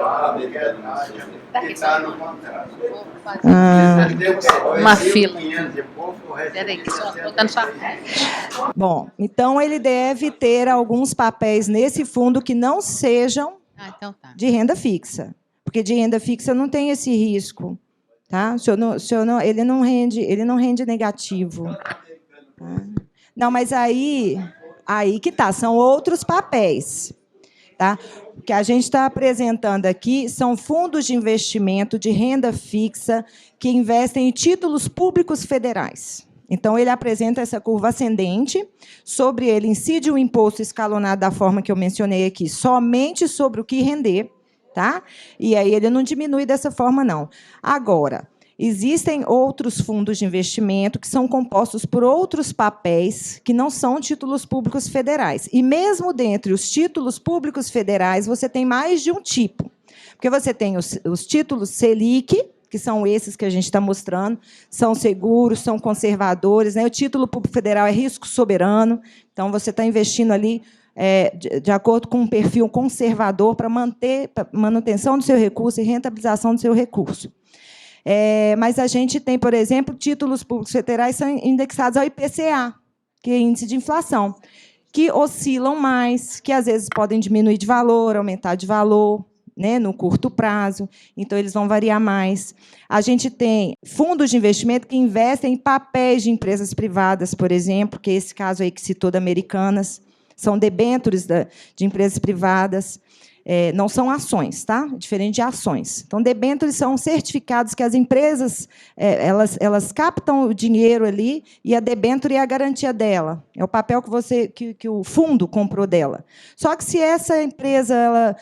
que está no contrato. Uma fila. Peraí, botando sua... Bom, então ele deve ter alguns papéis nesse fundo que não sejam então tá. de renda fixa, porque de renda fixa não tem esse risco, tá? Ele não rende negativo. Tá? Não, mas aí que tá, são outros papéis Tá? O que a gente está apresentando aqui são fundos de investimento de renda fixa que investem em títulos públicos federais. Então, ele apresenta essa curva ascendente, sobre ele incide o imposto escalonado da forma que eu mencionei aqui, somente sobre o que render, tá? E aí ele não diminui dessa forma, não. Agora, existem outros fundos de investimento que são compostos por outros papéis que não são títulos públicos federais. E mesmo dentre os títulos públicos federais, você tem mais de um tipo. Porque você tem os títulos Selic, que são esses que a gente está mostrando, são seguros, são conservadores, né? O título público federal é risco soberano, então você está investindo ali de acordo com um perfil conservador para manter manutenção do seu recurso e rentabilização do seu recurso. Mas a gente tem, por exemplo, títulos públicos federais são indexados ao IPCA, que é índice de inflação, que oscilam mais, que às vezes podem diminuir de valor, aumentar de valor, né, no curto prazo, então eles vão variar mais. A gente tem fundos de investimento que investem em papéis de empresas privadas, por exemplo, que é esse caso aí que citou da Americanas, são debêntures de empresas privadas, não são ações, tá? Diferente de ações. Então, debêntures são certificados que as empresas elas captam o dinheiro ali e a debênture é a garantia dela. É o papel que o fundo comprou dela. Só que se essa empresa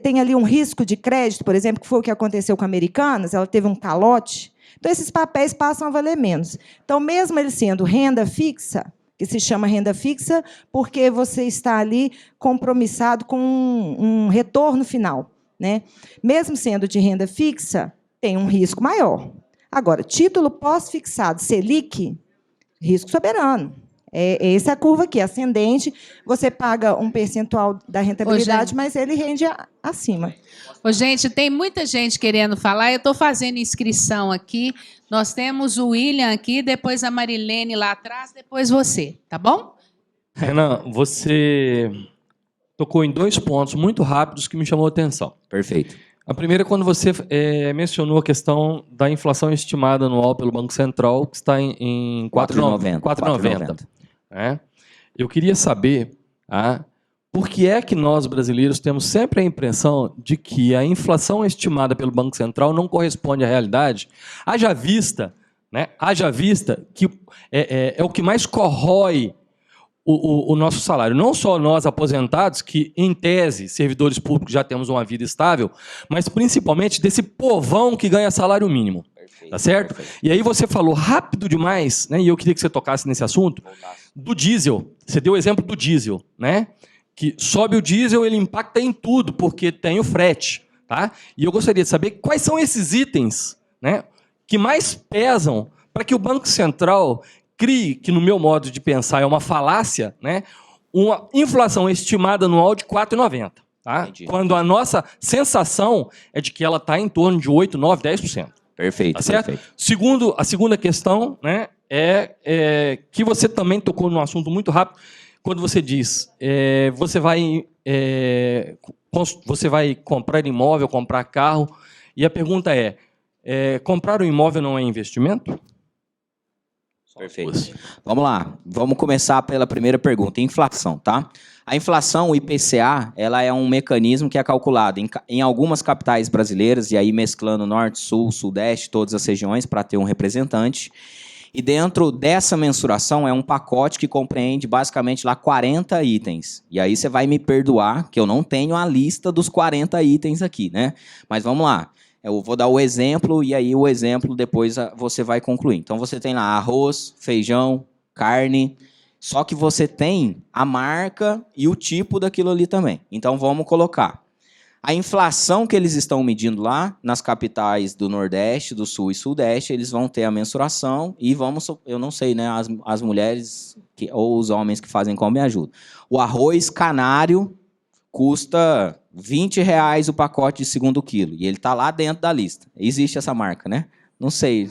tem ali um risco de crédito, por exemplo, que foi o que aconteceu com a Americanas, ela teve um calote, então esses papéis passam a valer menos. Então, mesmo ele sendo renda fixa, que se chama renda fixa, porque você está ali compromissado com um retorno final, né? Mesmo sendo de renda fixa, tem um risco maior. Agora, título pós-fixado, Selic, risco soberano. Essa é a curva aqui, ascendente, você paga um percentual da rentabilidade, mas ele rende acima. Ô, gente, tem muita gente querendo falar, eu estou fazendo inscrição aqui, nós temos o William aqui, depois a Marilene lá atrás, depois você, tá bom? Renan, você tocou em 2 pontos muito rápidos que me chamou a atenção. Perfeito. A primeira é quando você mencionou a questão da inflação estimada anual pelo Banco Central, que está em 4,90. Eu queria saber por que é que nós, brasileiros, temos sempre a impressão de que a inflação estimada pelo Banco Central não corresponde à realidade, haja vista que é o que mais corrói o nosso salário. Não só nós, aposentados, que, em tese, servidores públicos, já temos uma vida estável, mas principalmente desse povão que ganha salário mínimo. Tá certo? E aí você falou rápido demais, né? E eu queria que você tocasse nesse assunto, do diesel. Você deu o exemplo do diesel, né? Que sobe o diesel, ele impacta em tudo, porque tem o frete. Tá? E eu gostaria de saber quais são esses itens, né, que mais pesam para que o Banco Central crie, que no meu modo de pensar é uma falácia, né, uma inflação estimada anual de 4,90. Tá? Quando a nossa sensação é de que ela está em torno de 8, 9, 10%. Perfeito, tá certo? Perfeito. A segunda questão, né, é que você também tocou num assunto muito rápido, quando você diz, você vai comprar imóvel, comprar carro, e a pergunta comprar um imóvel não é investimento? Perfeito. Vamos lá, vamos começar pela primeira pergunta, inflação, tá? A inflação, o IPCA, ela é um mecanismo que é calculado em algumas capitais brasileiras, e aí mesclando Norte, Sul, Sudeste, todas as regiões, para ter um representante. E dentro dessa mensuração é um pacote que compreende basicamente lá 40 itens. E aí você vai me perdoar, que eu não tenho a lista dos 40 itens aqui, né? Mas vamos lá. Eu vou dar o exemplo e aí o exemplo depois você vai concluir. Então você tem lá arroz, feijão, carne, só que você tem a marca e o tipo daquilo ali também. Então vamos colocar. A inflação que eles estão medindo lá, nas capitais do Nordeste, do Sul e Sudeste, eles vão ter a mensuração e eu não sei, né, as mulheres ou os homens que fazem como me ajudam. O arroz canário custa R$20 o pacote de segundo quilo, e ele está lá dentro da lista. Existe essa marca, né? Não sei.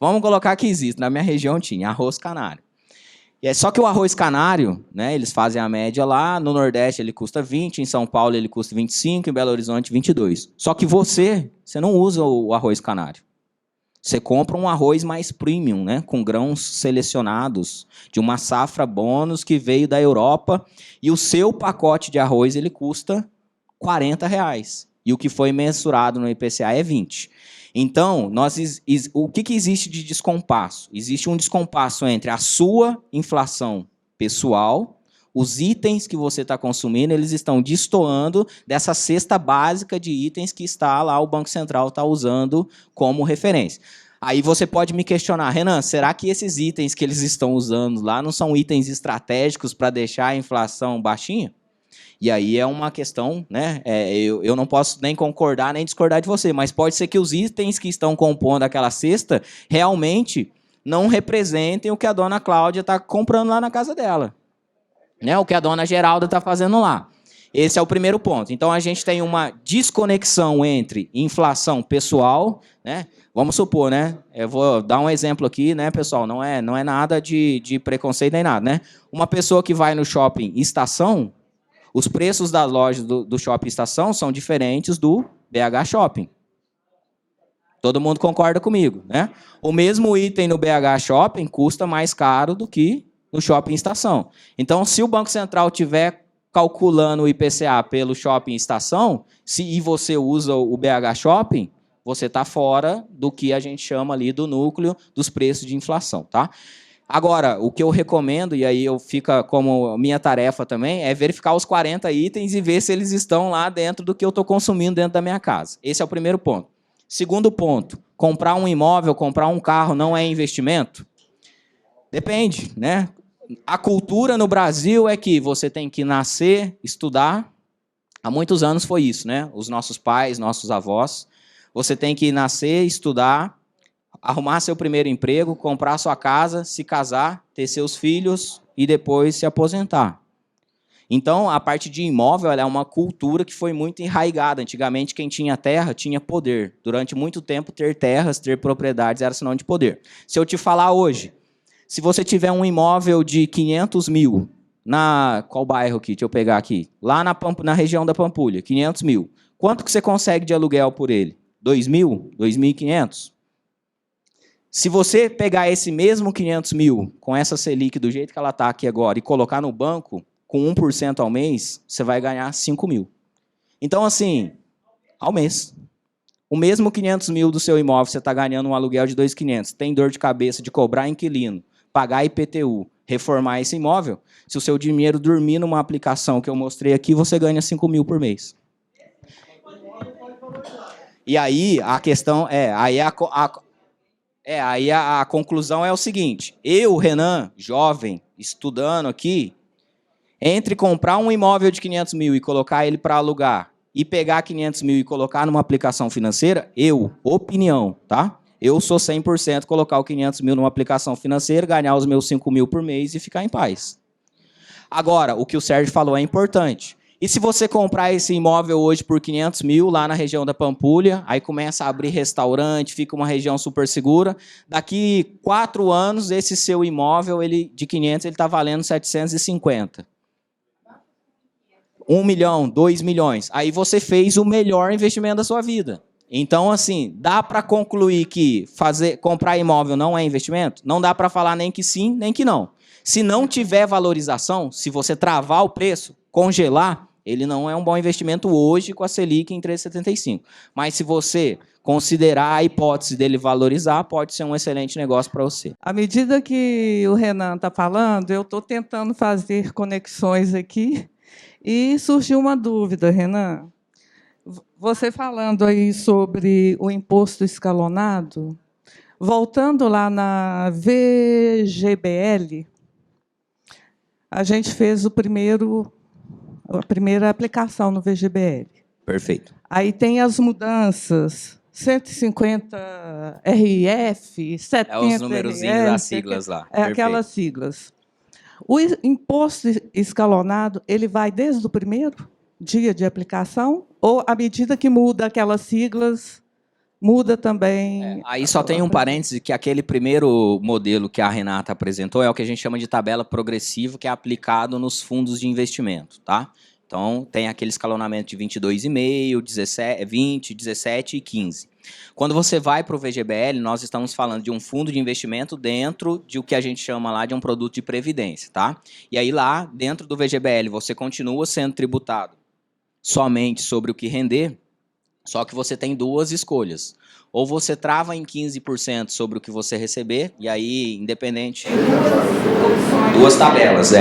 Vamos colocar que existe. Na minha região tinha arroz canário. Só que o arroz canário, né, eles fazem a média lá, no Nordeste ele custa 20, em São Paulo ele custa 25, em Belo Horizonte 22. Só que você não usa o arroz canário. Você compra um arroz mais premium, né, com grãos selecionados, de uma safra bônus que veio da Europa, e o seu pacote de arroz ele custa R$40. E o que foi mensurado no IPCA é 20. Então, o que existe de descompasso? Existe um descompasso entre a sua inflação pessoal, os itens que você está consumindo, eles estão destoando dessa cesta básica de itens que está lá, o Banco Central está usando como referência. Aí você pode me questionar, Renan, será que esses itens que eles estão usando lá não são itens estratégicos para deixar a inflação baixinha? E aí é uma questão, né? Eu não posso nem concordar nem discordar de você, mas pode ser que os itens que estão compondo aquela cesta realmente não representem o que a dona Cláudia está comprando lá na casa dela. Né, o que a dona Geralda está fazendo lá. Esse é o primeiro ponto. Então, a gente tem uma desconexão entre inflação pessoal, né? Vamos supor, né? Eu vou dar um exemplo aqui, né, pessoal? Não é nada de preconceito nem nada, né? Uma pessoa que vai no shopping estação, os preços das lojas do shopping estação são diferentes do BH Shopping. Todo mundo concorda comigo, né? O mesmo item no BH Shopping custa mais caro do que no shopping estação. Então, se o Banco Central estiver calculando o IPCA pelo shopping estação, e você usa o BH Shopping, você está fora do que a gente chama ali do núcleo dos preços de inflação, tá? Agora, o que eu recomendo, e aí fica como minha tarefa também, é verificar os 40 itens e ver se eles estão lá dentro do que eu estou consumindo dentro da minha casa. Esse é o primeiro ponto. Segundo ponto, comprar um imóvel, comprar um carro não é investimento? Depende, né? A cultura no Brasil é que você tem que nascer, estudar. Há muitos anos foi isso, né? Os nossos pais, nossos avós. Você tem que nascer, estudar, arrumar seu primeiro emprego, comprar sua casa, se casar, ter seus filhos e depois se aposentar. Então, a parte de imóvel ela é uma cultura que foi muito enraizada. Antigamente, quem tinha terra tinha poder. Durante muito tempo, ter terras, ter propriedades era sinônimo de poder. Se eu te falar hoje, se você tiver um imóvel de 500 mil, qual bairro aqui? Deixa eu pegar aqui. Lá na região da Pampulha, 500 mil. Quanto que você consegue de aluguel por ele? 2 mil? 2.500? Se você pegar esse mesmo 500 mil, com essa Selic do jeito que ela está aqui agora, e colocar no banco, com 1% ao mês, você vai ganhar 5 mil. Então, assim, ao mês. O mesmo 500 mil do seu imóvel, você está ganhando um aluguel de 2.500. Tem dor de cabeça de cobrar inquilino, pagar IPTU, reformar esse imóvel, se o seu dinheiro dormir numa aplicação que eu mostrei aqui, você ganha 5 mil por mês. E aí a questão aí a conclusão é o seguinte: eu, Renan, jovem, estudando aqui, entre comprar um imóvel de 500 mil e colocar ele para alugar e pegar 500 mil e colocar numa aplicação financeira, opinião, tá? Eu sou 100% colocar o 500 mil numa aplicação financeira, ganhar os meus 5 mil por mês e ficar em paz. Agora, o que o Sérgio falou é importante. E se você comprar esse imóvel hoje por 500 mil lá na região da Pampulha, aí começa a abrir restaurante, fica uma região super segura, daqui 4 anos, esse seu imóvel de 500 ele está valendo 750. 1 milhão, 2 milhões. Aí você fez o melhor investimento da sua vida. Então, assim, dá para concluir que comprar imóvel não é investimento? Não dá para falar nem que sim, nem que não. Se não tiver valorização, se você travar o preço, congelar, ele não é um bom investimento hoje com a Selic em 3,75. Mas se você considerar a hipótese dele valorizar, pode ser um excelente negócio para você. À medida que o Renan está falando, eu estou tentando fazer conexões aqui e surgiu uma dúvida, Renan. Você falando aí sobre o imposto escalonado, voltando lá na VGBL, a gente fez a primeira aplicação no VGBL. Perfeito. Aí tem as mudanças, 150 RF, 70 os numerozinhos das siglas lá. Aquelas siglas. O imposto escalonado, ele vai desde o primeiro dia de aplicação, ou à medida que muda aquelas siglas, muda também... Aí só tem um parêntese, que aquele primeiro modelo que a Renata apresentou é o que a gente chama de tabela progressiva, que é aplicado nos fundos de investimento, tá? Então, tem aquele escalonamento de 22,5, 17, 20, 17 e 15. Quando você vai para o VGBL, nós estamos falando de um fundo de investimento dentro de o que a gente chama lá de um produto de previdência, tá? E aí lá, dentro do VGBL, você continua sendo tributado somente sobre o que render, só que você tem duas escolhas. Ou você trava em 15% sobre o que você receber, e aí, independente... Duas tabelas,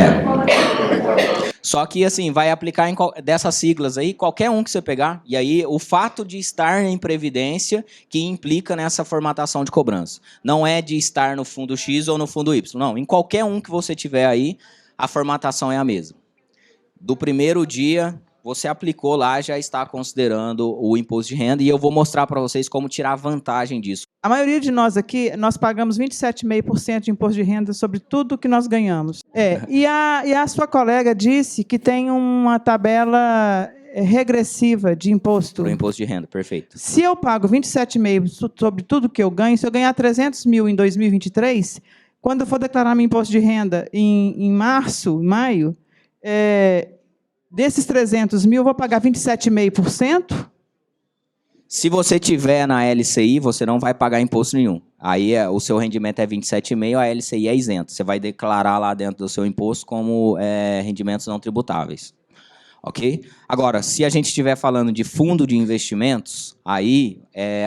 Só que, assim, vai aplicar dessas siglas aí, qualquer um que você pegar, e aí o fato de estar em previdência que implica nessa formatação de cobrança. Não é de estar no fundo X ou no fundo Y, não. Em qualquer um que você tiver aí, a formatação é a mesma. Do primeiro dia... Você aplicou lá, já está considerando o imposto de renda, e eu vou mostrar para vocês como tirar vantagem disso. A maioria de nós aqui, nós pagamos 27,5% de imposto de renda sobre tudo que nós ganhamos. E a sua colega disse que tem uma tabela regressiva de imposto. Para o imposto de renda, perfeito. Se eu pago 27,5% sobre tudo que eu ganho, se eu ganhar 300 mil em 2023, quando eu for declarar meu imposto de renda em março, maio, desses 300 mil, eu vou pagar 27,5%? Se você tiver na LCI, você não vai pagar imposto nenhum. Aí o seu rendimento é 27,5%, a LCI é isenta. Você vai declarar lá dentro do seu imposto como rendimentos não tributáveis. Ok? Agora, se a gente estiver falando de fundo de investimentos, aí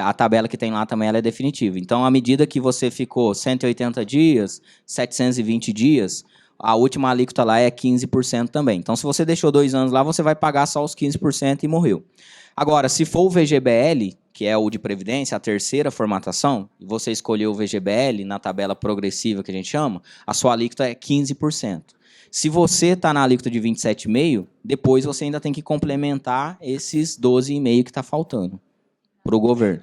a tabela que tem lá também ela é definitiva. Então, à medida que você ficou 180 dias, 720 dias... A última alíquota lá é 15% também. Então, se você deixou 2 anos lá, você vai pagar só os 15% e morreu. Agora, se for o VGBL, que é o de previdência, a terceira formatação, e você escolheu o VGBL na tabela progressiva que a gente chama, a sua alíquota é 15%. Se você está na alíquota de 27,5%, depois você ainda tem que complementar esses 12,5% que está faltando para o governo.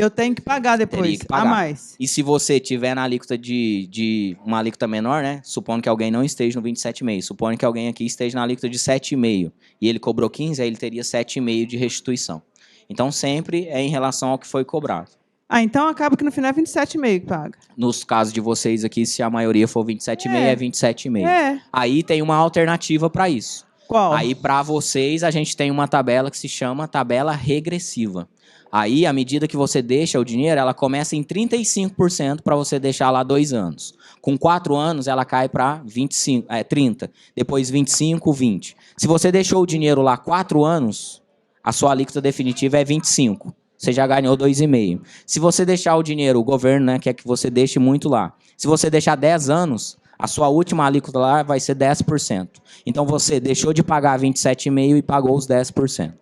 Eu tenho que pagar depois, a mais. E se você tiver na alíquota de uma alíquota menor, né? Supondo que alguém não esteja no 27,5%, supondo que alguém aqui esteja na alíquota de 7,5% e ele cobrou 15%, aí ele teria 7,5% de restituição. Então, sempre é em relação ao que foi cobrado. Então acaba que no final é 27,5% que paga. Nos casos de vocês aqui, se a maioria for 27,5%, é 27,5%. Aí tem uma alternativa para isso. Qual? Aí, para vocês, a gente tem uma tabela que se chama tabela regressiva. Aí, à medida que você deixa o dinheiro, ela começa em 35% para você deixar lá 2 anos. Com 4 anos, ela cai para 30%. Depois 25%, 20%. Se você deixou o dinheiro lá 4 anos, a sua alíquota definitiva é 25%. Você já ganhou 2,5%. Se você deixar o dinheiro, o governo, né, quer que você deixe muito lá. Se você deixar 10 anos, a sua última alíquota lá vai ser 10%. Então, você deixou de pagar 27,5% e pagou os 10%.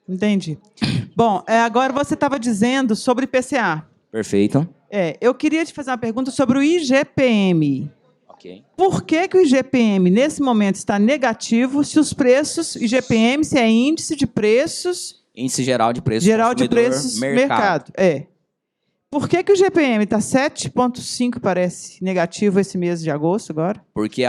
Entendi. Bom, agora você estava dizendo sobre IPCA. Perfeito. Eu queria te fazer uma pergunta sobre o IGPM. Ok. Por que o IGPM, nesse momento, está negativo se os preços... IGPM, se é índice de preços... Índice geral de preços geral de preços mercado. Por que o IGPM está 7,5%, parece, negativo esse mês de agosto agora? Porque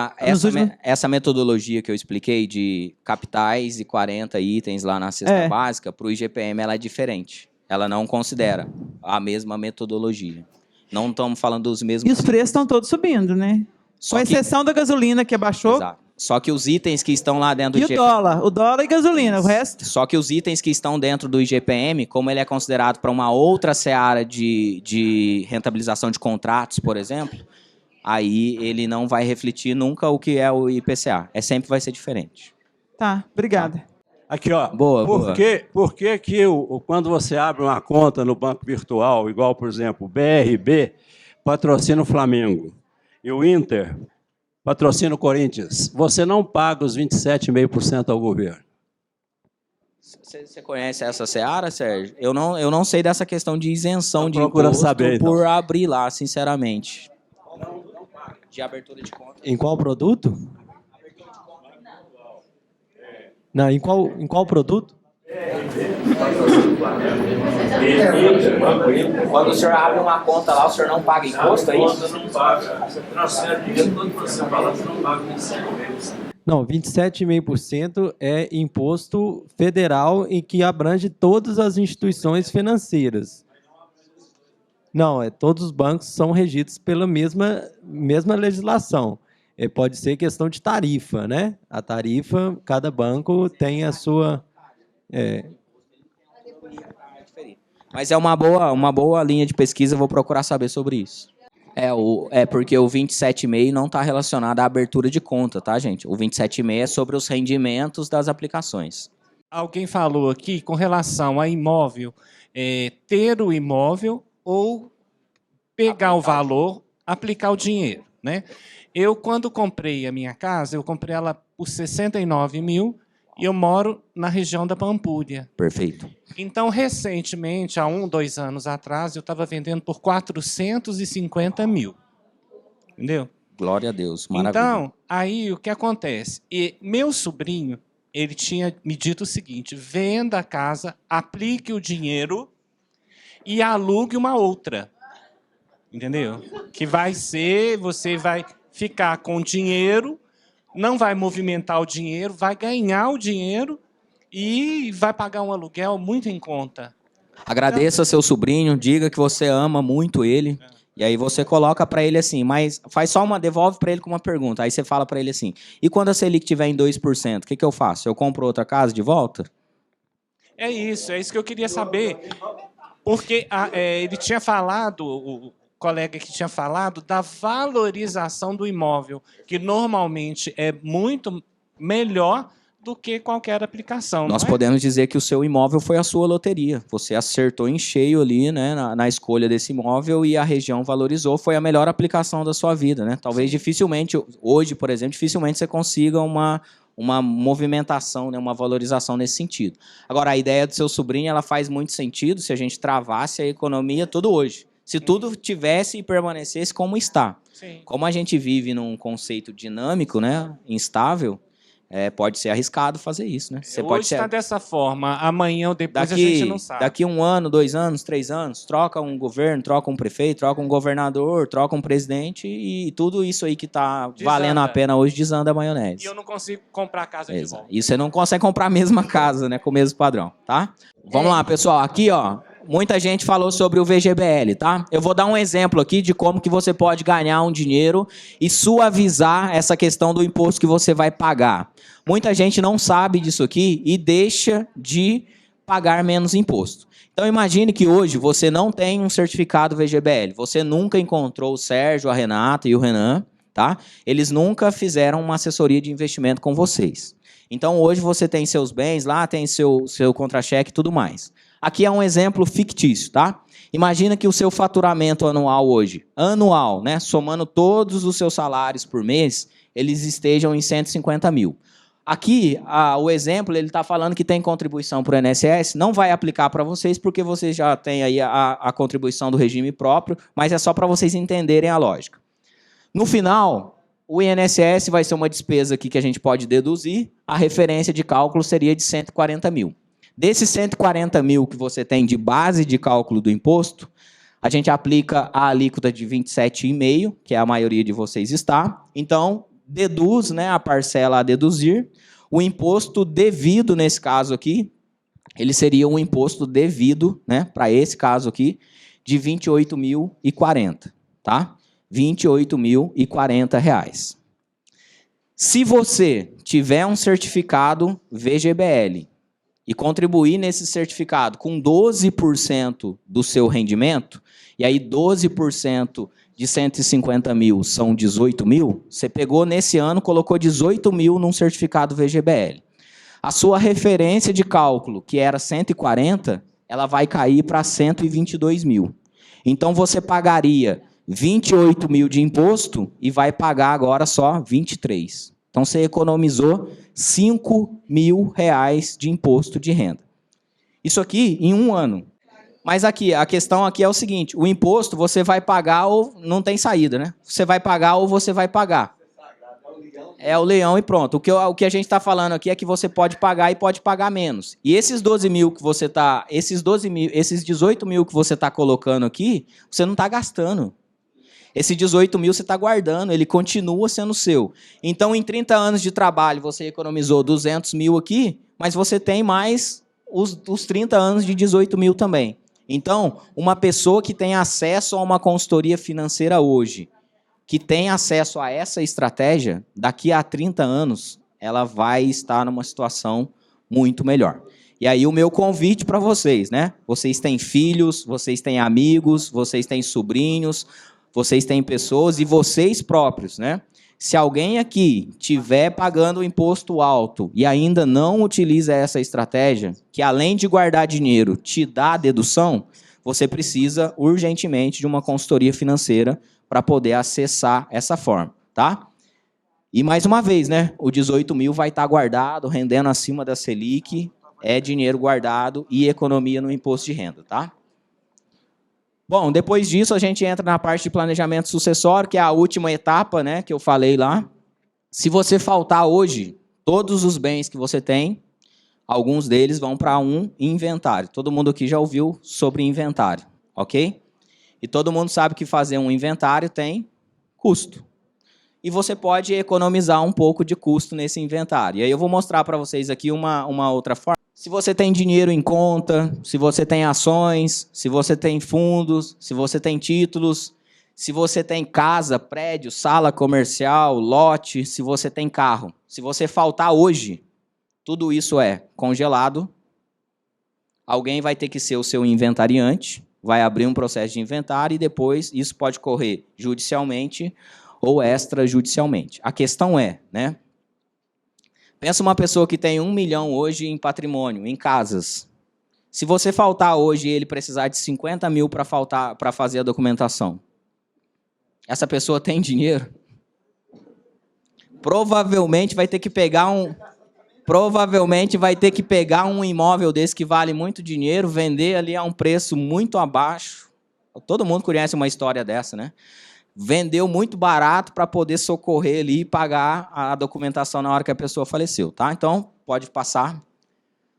essa metodologia que eu expliquei de capitais e 40 itens lá na cesta básica, para o IGPM ela é diferente. Ela não considera a mesma metodologia. Não estamos falando dos mesmos... E os preços estão todos subindo, né? Com exceção da gasolina, que abaixou. Exato. Só que os itens que estão lá dentro do IGPM... E o dólar e gasolina, o resto... Só que os itens que estão dentro do IGPM, como ele é considerado para uma outra seara de rentabilização de contratos, por exemplo, aí ele não vai refletir nunca o que é o IPCA. Sempre vai ser diferente. Tá, obrigada. Aqui, ó. Boa. Por que quando você abre uma conta no banco virtual, igual, por exemplo, o BRB, patrocina o Flamengo, e o Inter... patrocina o Corinthians, você não paga os 27,5% ao governo. Você conhece essa seara, Sérgio? Eu não sei dessa questão de isenção de procura imposto saber, por abrir lá, sinceramente. De abertura de conta. Em qual produto? Não, em qual produto? Quando o senhor abre uma conta lá, o senhor não paga imposto, é isso? Não paga. Você transfere dinheiro todo para você falar, você não paga 27,5%. Não, 27,5% é imposto federal em que abrange todas as instituições financeiras. Não, todos os bancos são regidos pela mesma legislação. pode ser questão de tarifa, né? A tarifa, cada banco tem a sua... Mas é uma boa linha de pesquisa, eu vou procurar saber sobre isso. Porque o 27,5 não está relacionado à abertura de conta, tá, gente? O 27,5 é sobre os rendimentos das aplicações. Alguém falou aqui com relação a imóvel, ter o imóvel ou pegar o valor, aplicar o dinheiro, né? Eu, quando comprei a minha casa, eu comprei ela por 69 mil e eu moro na região da Pampulha. Perfeito. Então, recentemente, há 2 anos atrás, eu estava vendendo por 450 mil. Entendeu? Glória a Deus, maravilha. Então, aí o que acontece? Meu sobrinho, ele tinha me dito o seguinte: venda a casa, aplique o dinheiro e alugue uma outra. Entendeu? Que vai ser, você vai ficar com dinheiro, não vai movimentar o dinheiro, vai ganhar o dinheiro e vai pagar um aluguel muito em conta. Agradeça seu sobrinho, diga que você ama muito ele. E aí você coloca para ele assim, mas devolve para ele com uma pergunta. Aí você fala para ele assim: e quando a Selic estiver em 2%, o que eu faço? Eu compro outra casa de volta? É isso que eu queria saber. Porque ele tinha falado, o colega que tinha falado, da valorização do imóvel, que normalmente é muito melhor do que qualquer aplicação. Nós podemos dizer que o seu imóvel foi a sua loteria. Você acertou em cheio ali, né, na escolha desse imóvel e a região valorizou. Foi a melhor aplicação da sua vida, né? Talvez dificilmente, hoje, por exemplo, dificilmente você consiga uma movimentação, né, uma valorização nesse sentido. Agora, a ideia do seu sobrinho, ela faz muito sentido se a gente travasse a economia tudo hoje. Se tudo tivesse e permanecesse como está. Sim. Como a gente vive num conceito dinâmico, né, instável, pode ser arriscado fazer isso, né? Você Hoje está dessa forma, amanhã ou depois a gente não sabe. Daqui 1 ano, 2 anos, 3 anos, troca um governo, troca um prefeito, troca um governador, troca um presidente e tudo isso aí que está valendo a pena hoje desanda a maionese. E eu não consigo comprar a casa de volta. E você não consegue comprar a mesma casa, né, com o mesmo padrão, tá? Vamos lá, pessoal. Aqui, ó, muita gente falou sobre o VGBL, tá? Eu vou dar um exemplo aqui de como que você pode ganhar um dinheiro e suavizar essa questão do imposto que você vai pagar. Muita gente não sabe disso aqui e deixa de pagar menos imposto. Então, imagine que hoje você não tem um certificado VGBL. Você nunca encontrou o Sérgio, a Renata e o Renan, tá? Eles nunca fizeram uma assessoria de investimento com vocês. Então, hoje você tem seus bens lá, tem seu contra-cheque e tudo mais. Aqui é um exemplo fictício, tá? Imagina que o seu faturamento anual hoje, né, somando todos os seus salários por mês, eles estejam em 150 mil. Aqui, o exemplo, ele está falando que tem contribuição para o INSS, não vai aplicar para vocês, porque vocês já têm aí a contribuição do regime próprio, mas é só para vocês entenderem a lógica. No final, o INSS vai ser uma despesa aqui que a gente pode deduzir, a referência de cálculo seria de 140 mil. Desses 140 mil que você tem de base de cálculo do imposto, a gente aplica a alíquota de 27,5%, que a maioria de vocês está. Então, deduz, né, a parcela a deduzir. O imposto devido, nesse caso aqui, ele seria um imposto devido, né, para esse caso aqui, de R$ 28.040, tá? R$ 28.040. Se você tiver um certificado VGBL e contribuir nesse certificado com 12% do seu rendimento, e aí 12% de 150 mil são 18 mil, você pegou nesse ano, colocou 18 mil num certificado VGBL. A sua referência de cálculo, que era 140, ela vai cair para 122 mil. Então, você pagaria 28 mil de imposto e vai pagar agora só 23. Então, você economizou R$ 5.000 de imposto de renda. Isso aqui em 1 ano. Mas aqui, a questão aqui é o seguinte, o imposto você vai pagar ou não tem saída, né? Você vai pagar ou você vai pagar. É o leão e pronto. O que a gente está falando aqui é que você pode pagar e pode pagar menos. E esses 12 mil que você está, esses 18 mil que você está colocando aqui, você não está gastando. Esse 18 mil você está guardando, ele continua sendo seu. Então, em 30 anos de trabalho, você economizou 200 mil aqui, mas você tem mais os 30 anos de 18 mil também. Então, uma pessoa que tem acesso a uma consultoria financeira hoje, que tem acesso a essa estratégia, daqui a 30 anos, ela vai estar numa situação muito melhor. E aí o meu convite para vocês, né? Vocês têm filhos, vocês têm amigos, vocês têm sobrinhos, vocês têm pessoas e vocês próprios, né? Se alguém aqui tiver pagando um imposto alto e ainda não utiliza essa estratégia, que além de guardar dinheiro te dá dedução, você precisa urgentemente de uma consultoria financeira para poder acessar essa forma, tá? E mais uma vez, né? O 18 mil vai estar guardado, rendendo acima da Selic, é dinheiro guardado e economia no imposto de renda, tá? Bom, depois disso a gente entra na parte de planejamento sucessório, que é a última etapa, né, que eu falei lá. Se você faltar hoje, todos os bens que você tem, alguns deles vão para um inventário. Todo mundo aqui já ouviu sobre inventário, ok? E todo mundo sabe que fazer um inventário tem custo. E você pode economizar um pouco de custo nesse inventário. E aí eu vou mostrar para vocês aqui uma outra forma. Se você tem dinheiro em conta, se você tem ações, se você tem fundos, se você tem títulos, se você tem casa, prédio, sala comercial, lote, se você tem carro. Se você faltar hoje, tudo isso é congelado. Alguém vai ter que ser o seu inventariante, vai abrir um processo de inventário e depois isso pode correr judicialmente ou extrajudicialmente. A questão é, né? Pensa uma pessoa que tem 1 milhão hoje em patrimônio, em casas. Se você faltar hoje e ele precisar de 50 mil para fazer a documentação, essa pessoa tem dinheiro? Provavelmente vai ter que pegar um imóvel desse que vale muito dinheiro, vender ali a um preço muito abaixo. Todo mundo conhece uma história dessa, né? Vendeu muito barato para poder socorrer ali e pagar a documentação na hora que a pessoa faleceu, tá? Então, pode passar.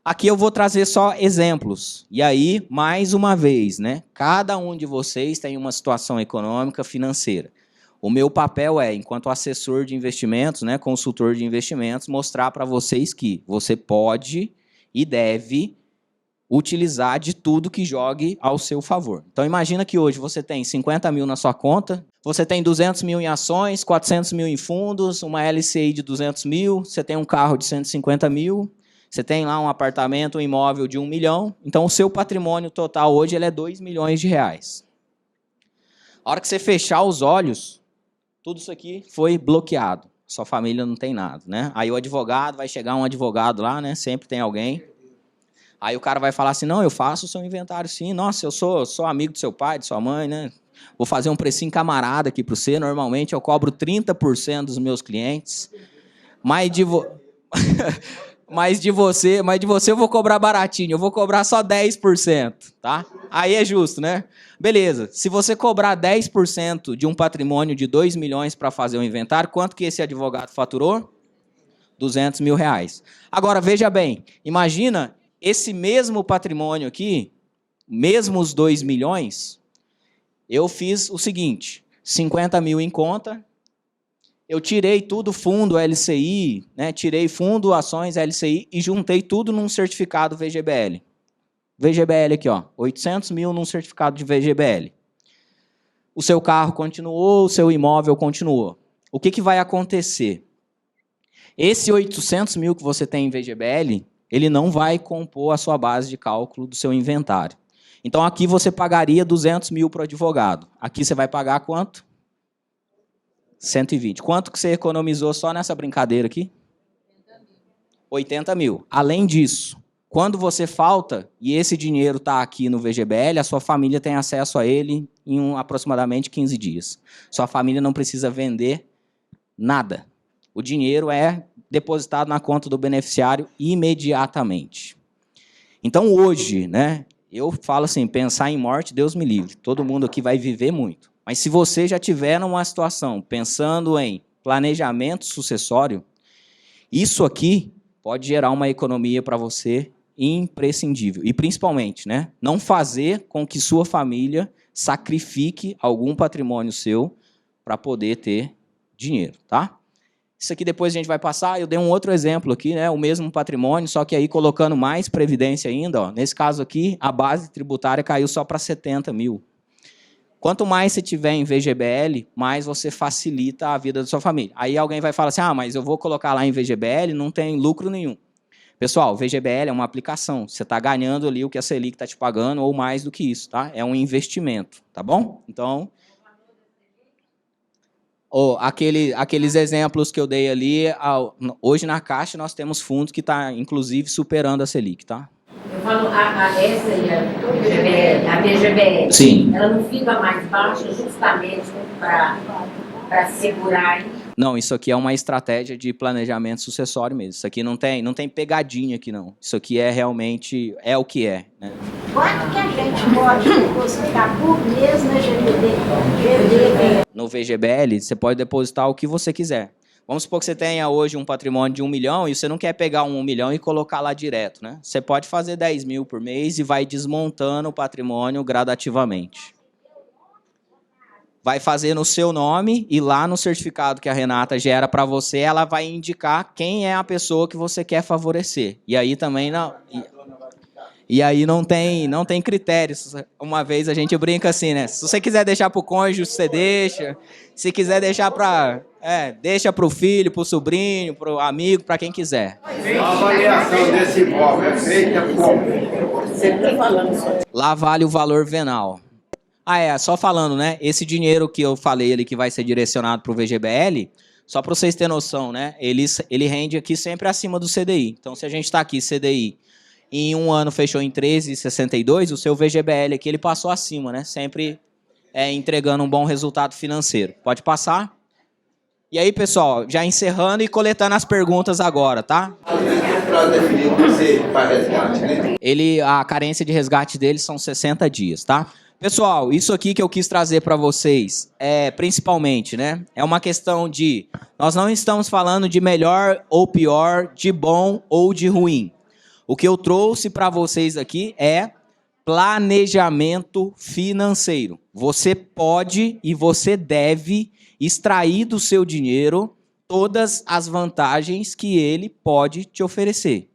Aqui eu vou trazer só exemplos. E aí, mais uma vez, né? Cada um de vocês tem uma situação econômica, financeira. O meu papel é, enquanto assessor de investimentos, né, consultor de investimentos, mostrar para vocês que você pode e deve utilizar de tudo que jogue ao seu favor. Então, imagina que hoje você tem 50 mil na sua conta, você tem 200 mil em ações, 400 mil em fundos, uma LCI de 200 mil, você tem um carro de 150 mil, você tem lá um apartamento, um imóvel de 1 milhão, então o seu patrimônio total hoje ele é 2 milhões de reais. A hora que você fechar os olhos, tudo isso aqui foi bloqueado, sua família não tem nada, né? Aí o advogado, vai chegar um advogado lá, né? Sempre tem alguém. Aí o cara vai falar assim, não, eu faço o seu inventário sim, nossa, eu sou amigo do seu pai, de sua mãe, né? Vou fazer um precinho camarada aqui para você, normalmente eu cobro 30% dos meus clientes, mas de você eu vou cobrar baratinho, eu vou cobrar só 10%, tá? Aí é justo, né? Beleza, se você cobrar 10% de um patrimônio de 2 milhões para fazer o inventário, quanto que esse advogado faturou? 200 mil reais. Agora, veja bem, imagina esse mesmo patrimônio aqui, mesmo os 2 milhões, eu fiz o seguinte, 50 mil em conta, eu tirei tudo, fundo, LCI, né, tirei fundo, ações, LCI, e juntei tudo num certificado VGBL. VGBL aqui, ó, 800 mil num certificado de VGBL. O seu carro continuou, o seu imóvel continuou. O que vai acontecer? Esse 800 mil que você tem em VGBL, ele não vai compor a sua base de cálculo do seu inventário. Então, aqui você pagaria 200 mil para o advogado. Aqui você vai pagar quanto? 120. Quanto que você economizou só nessa brincadeira aqui? 80 mil. Além disso, quando você falta e esse dinheiro está aqui no VGBL, a sua família tem acesso a ele em aproximadamente 15 dias. Sua família não precisa vender nada. O dinheiro é depositado na conta do beneficiário imediatamente. Então, hoje, né, eu falo assim, pensar em morte, Deus me livre. Todo mundo aqui vai viver muito. Mas se você já tiver numa situação pensando em planejamento sucessório, isso aqui pode gerar uma economia para você imprescindível. E, principalmente, né, não fazer com que sua família sacrifique algum patrimônio seu para poder ter dinheiro, tá? Isso aqui depois a gente vai passar, eu dei um outro exemplo aqui, né, o mesmo patrimônio, só que aí colocando mais previdência ainda, ó, nesse caso aqui, a base tributária caiu só para 70 mil. Quanto mais você tiver em VGBL, mais você facilita a vida da sua família. Aí alguém vai falar assim, mas eu vou colocar lá em VGBL, não tem lucro nenhum. Pessoal, VGBL é uma aplicação. Você está ganhando ali o que a Selic está te pagando ou mais do que isso, tá? É um investimento, tá bom? Então, aqueles exemplos que eu dei ali, hoje na Caixa nós temos fundos que estão, inclusive, superando a Selic, tá? Eu falo, essa aí, a VGBL, sim, ela não fica mais baixa justamente para segurar. Não, isso aqui é uma estratégia de planejamento sucessório mesmo. Isso aqui não tem pegadinha aqui, não. Isso aqui é realmente, é o que é, né? Quanto que a gente pode depositar por mês na GBL? No VGBL, você pode depositar o que você quiser. Vamos supor que você tenha hoje um patrimônio de 1 milhão e você não quer pegar 1 milhão e colocar lá direto, né? Você pode fazer 10 mil por mês e vai desmontando o patrimônio gradativamente. Vai fazer no seu nome e lá no certificado que a Renata gera para você, ela vai indicar quem é a pessoa que você quer favorecer. E aí também não... E aí não tem critérios. Uma vez a gente brinca assim, né? Se você quiser deixar para o cônjuge, você deixa. Se quiser deixar para... deixa para o filho, para o sobrinho, para o amigo, para quem quiser. A avaliação desse imóvel é feita como? Sempre falando só. Lá vale o valor venal. Só falando, né? Esse dinheiro que eu falei ali que vai ser direcionado para o VGBL, só para vocês terem noção, né? Ele rende aqui sempre acima do CDI. Então, se a gente está aqui, CDI, em um ano fechou em 13,62, o seu VGBL aqui ele passou acima, né? Sempre entregando um bom resultado financeiro. Pode passar? E aí, pessoal, já encerrando e coletando as perguntas agora, tá? A carência de resgate dele são 60 dias, tá? Pessoal, isso aqui que eu quis trazer para vocês principalmente, né? É uma questão de... Nós não estamos falando de melhor ou pior, de bom ou de ruim. O que eu trouxe para vocês aqui é planejamento financeiro. Você pode e você deve extrair do seu dinheiro todas as vantagens que ele pode te oferecer.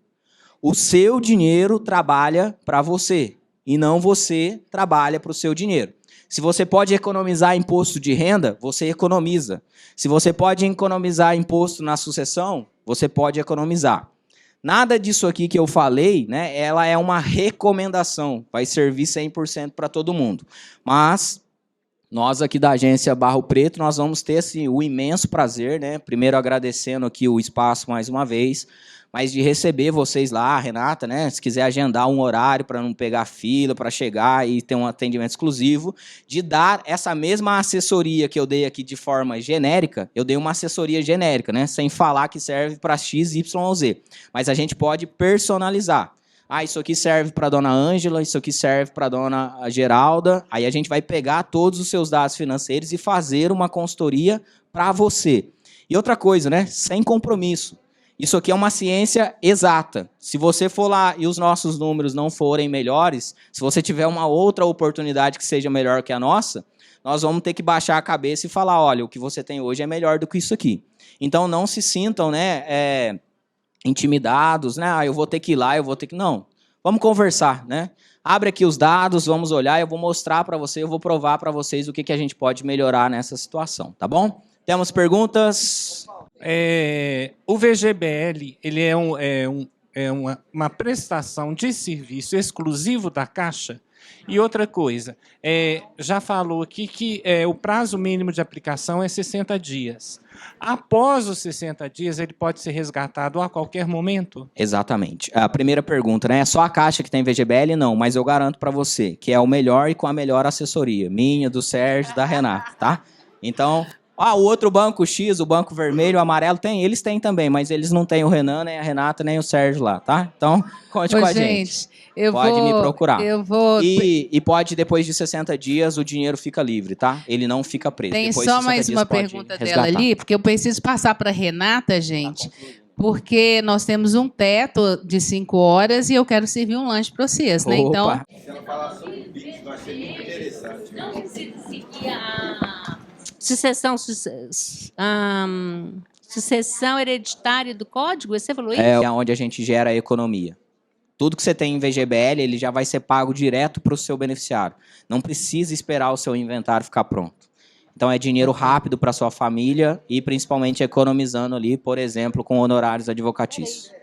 O seu dinheiro trabalha para você. E não você trabalha para o seu dinheiro. Se você pode economizar imposto de renda, você economiza. Se você pode economizar imposto na sucessão, você pode economizar. Nada disso aqui que eu falei, né, ela é uma recomendação, vai servir 100% para todo mundo. Mas nós aqui da agência Barro Preto, nós vamos ter o imenso prazer, né, primeiro agradecendo aqui o espaço mais uma vez, mas de receber vocês lá, Renata, né? Se quiser agendar um horário para não pegar fila, para chegar e ter um atendimento exclusivo, de dar essa mesma assessoria que eu dei aqui de forma genérica, eu dei uma assessoria genérica, né? Sem falar que serve para X, Y ou Z. Mas a gente pode personalizar. Isso aqui serve para a dona Ângela, isso aqui serve para a dona Geralda. Aí a gente vai pegar todos os seus dados financeiros e fazer uma consultoria para você. E outra coisa, né? Sem compromisso. Isso aqui é uma ciência exata. Se você for lá e os nossos números não forem melhores, se você tiver uma outra oportunidade que seja melhor que a nossa, nós vamos ter que baixar a cabeça e falar, olha, o que você tem hoje é melhor do que isso aqui. Então, não se sintam, né, intimidados, né? Eu vou ter que ir lá, eu vou ter que... Não, vamos conversar, né? Abre aqui os dados, vamos olhar, eu vou mostrar para você, eu vou provar para vocês o que a gente pode melhorar nessa situação, tá bom? Temos perguntas? O VGBL ele é uma prestação de serviço exclusivo da Caixa. E outra coisa, já falou aqui que o prazo mínimo de aplicação é 60 dias. Após os 60 dias, ele pode ser resgatado a qualquer momento? Exatamente. A primeira pergunta, né? É só a Caixa que tem VGBL? Não, mas eu garanto para você que é o melhor e com a melhor assessoria. Minha, do Sérgio, da Renata, tá? Então... o outro banco X, o banco vermelho, o amarelo, eles têm também, mas eles não têm o Renan, nem a Renata, nem o Sérgio lá, tá? Então, conte com a gente. Pode me procurar. E pode, depois de 60 dias, o dinheiro fica livre, tá? Ele não fica preso. Tem depois só mais uma pergunta dela ali, porque eu preciso passar para a Renata, gente, porque nós temos um teto de 5 horas e eu quero servir um lanche para vocês, né? Então... Se ela falar sobre o BIS, vai ser muito interessante. Não precisa seguir a... Sucessão hereditária do código? Você falou isso? É onde a gente gera a economia. Tudo que você tem em VGBL, ele já vai ser pago direto para o seu beneficiário. Não precisa esperar o seu inventário ficar pronto. Então, é dinheiro rápido para sua família e, principalmente, economizando ali, por exemplo, com honorários advocatícios.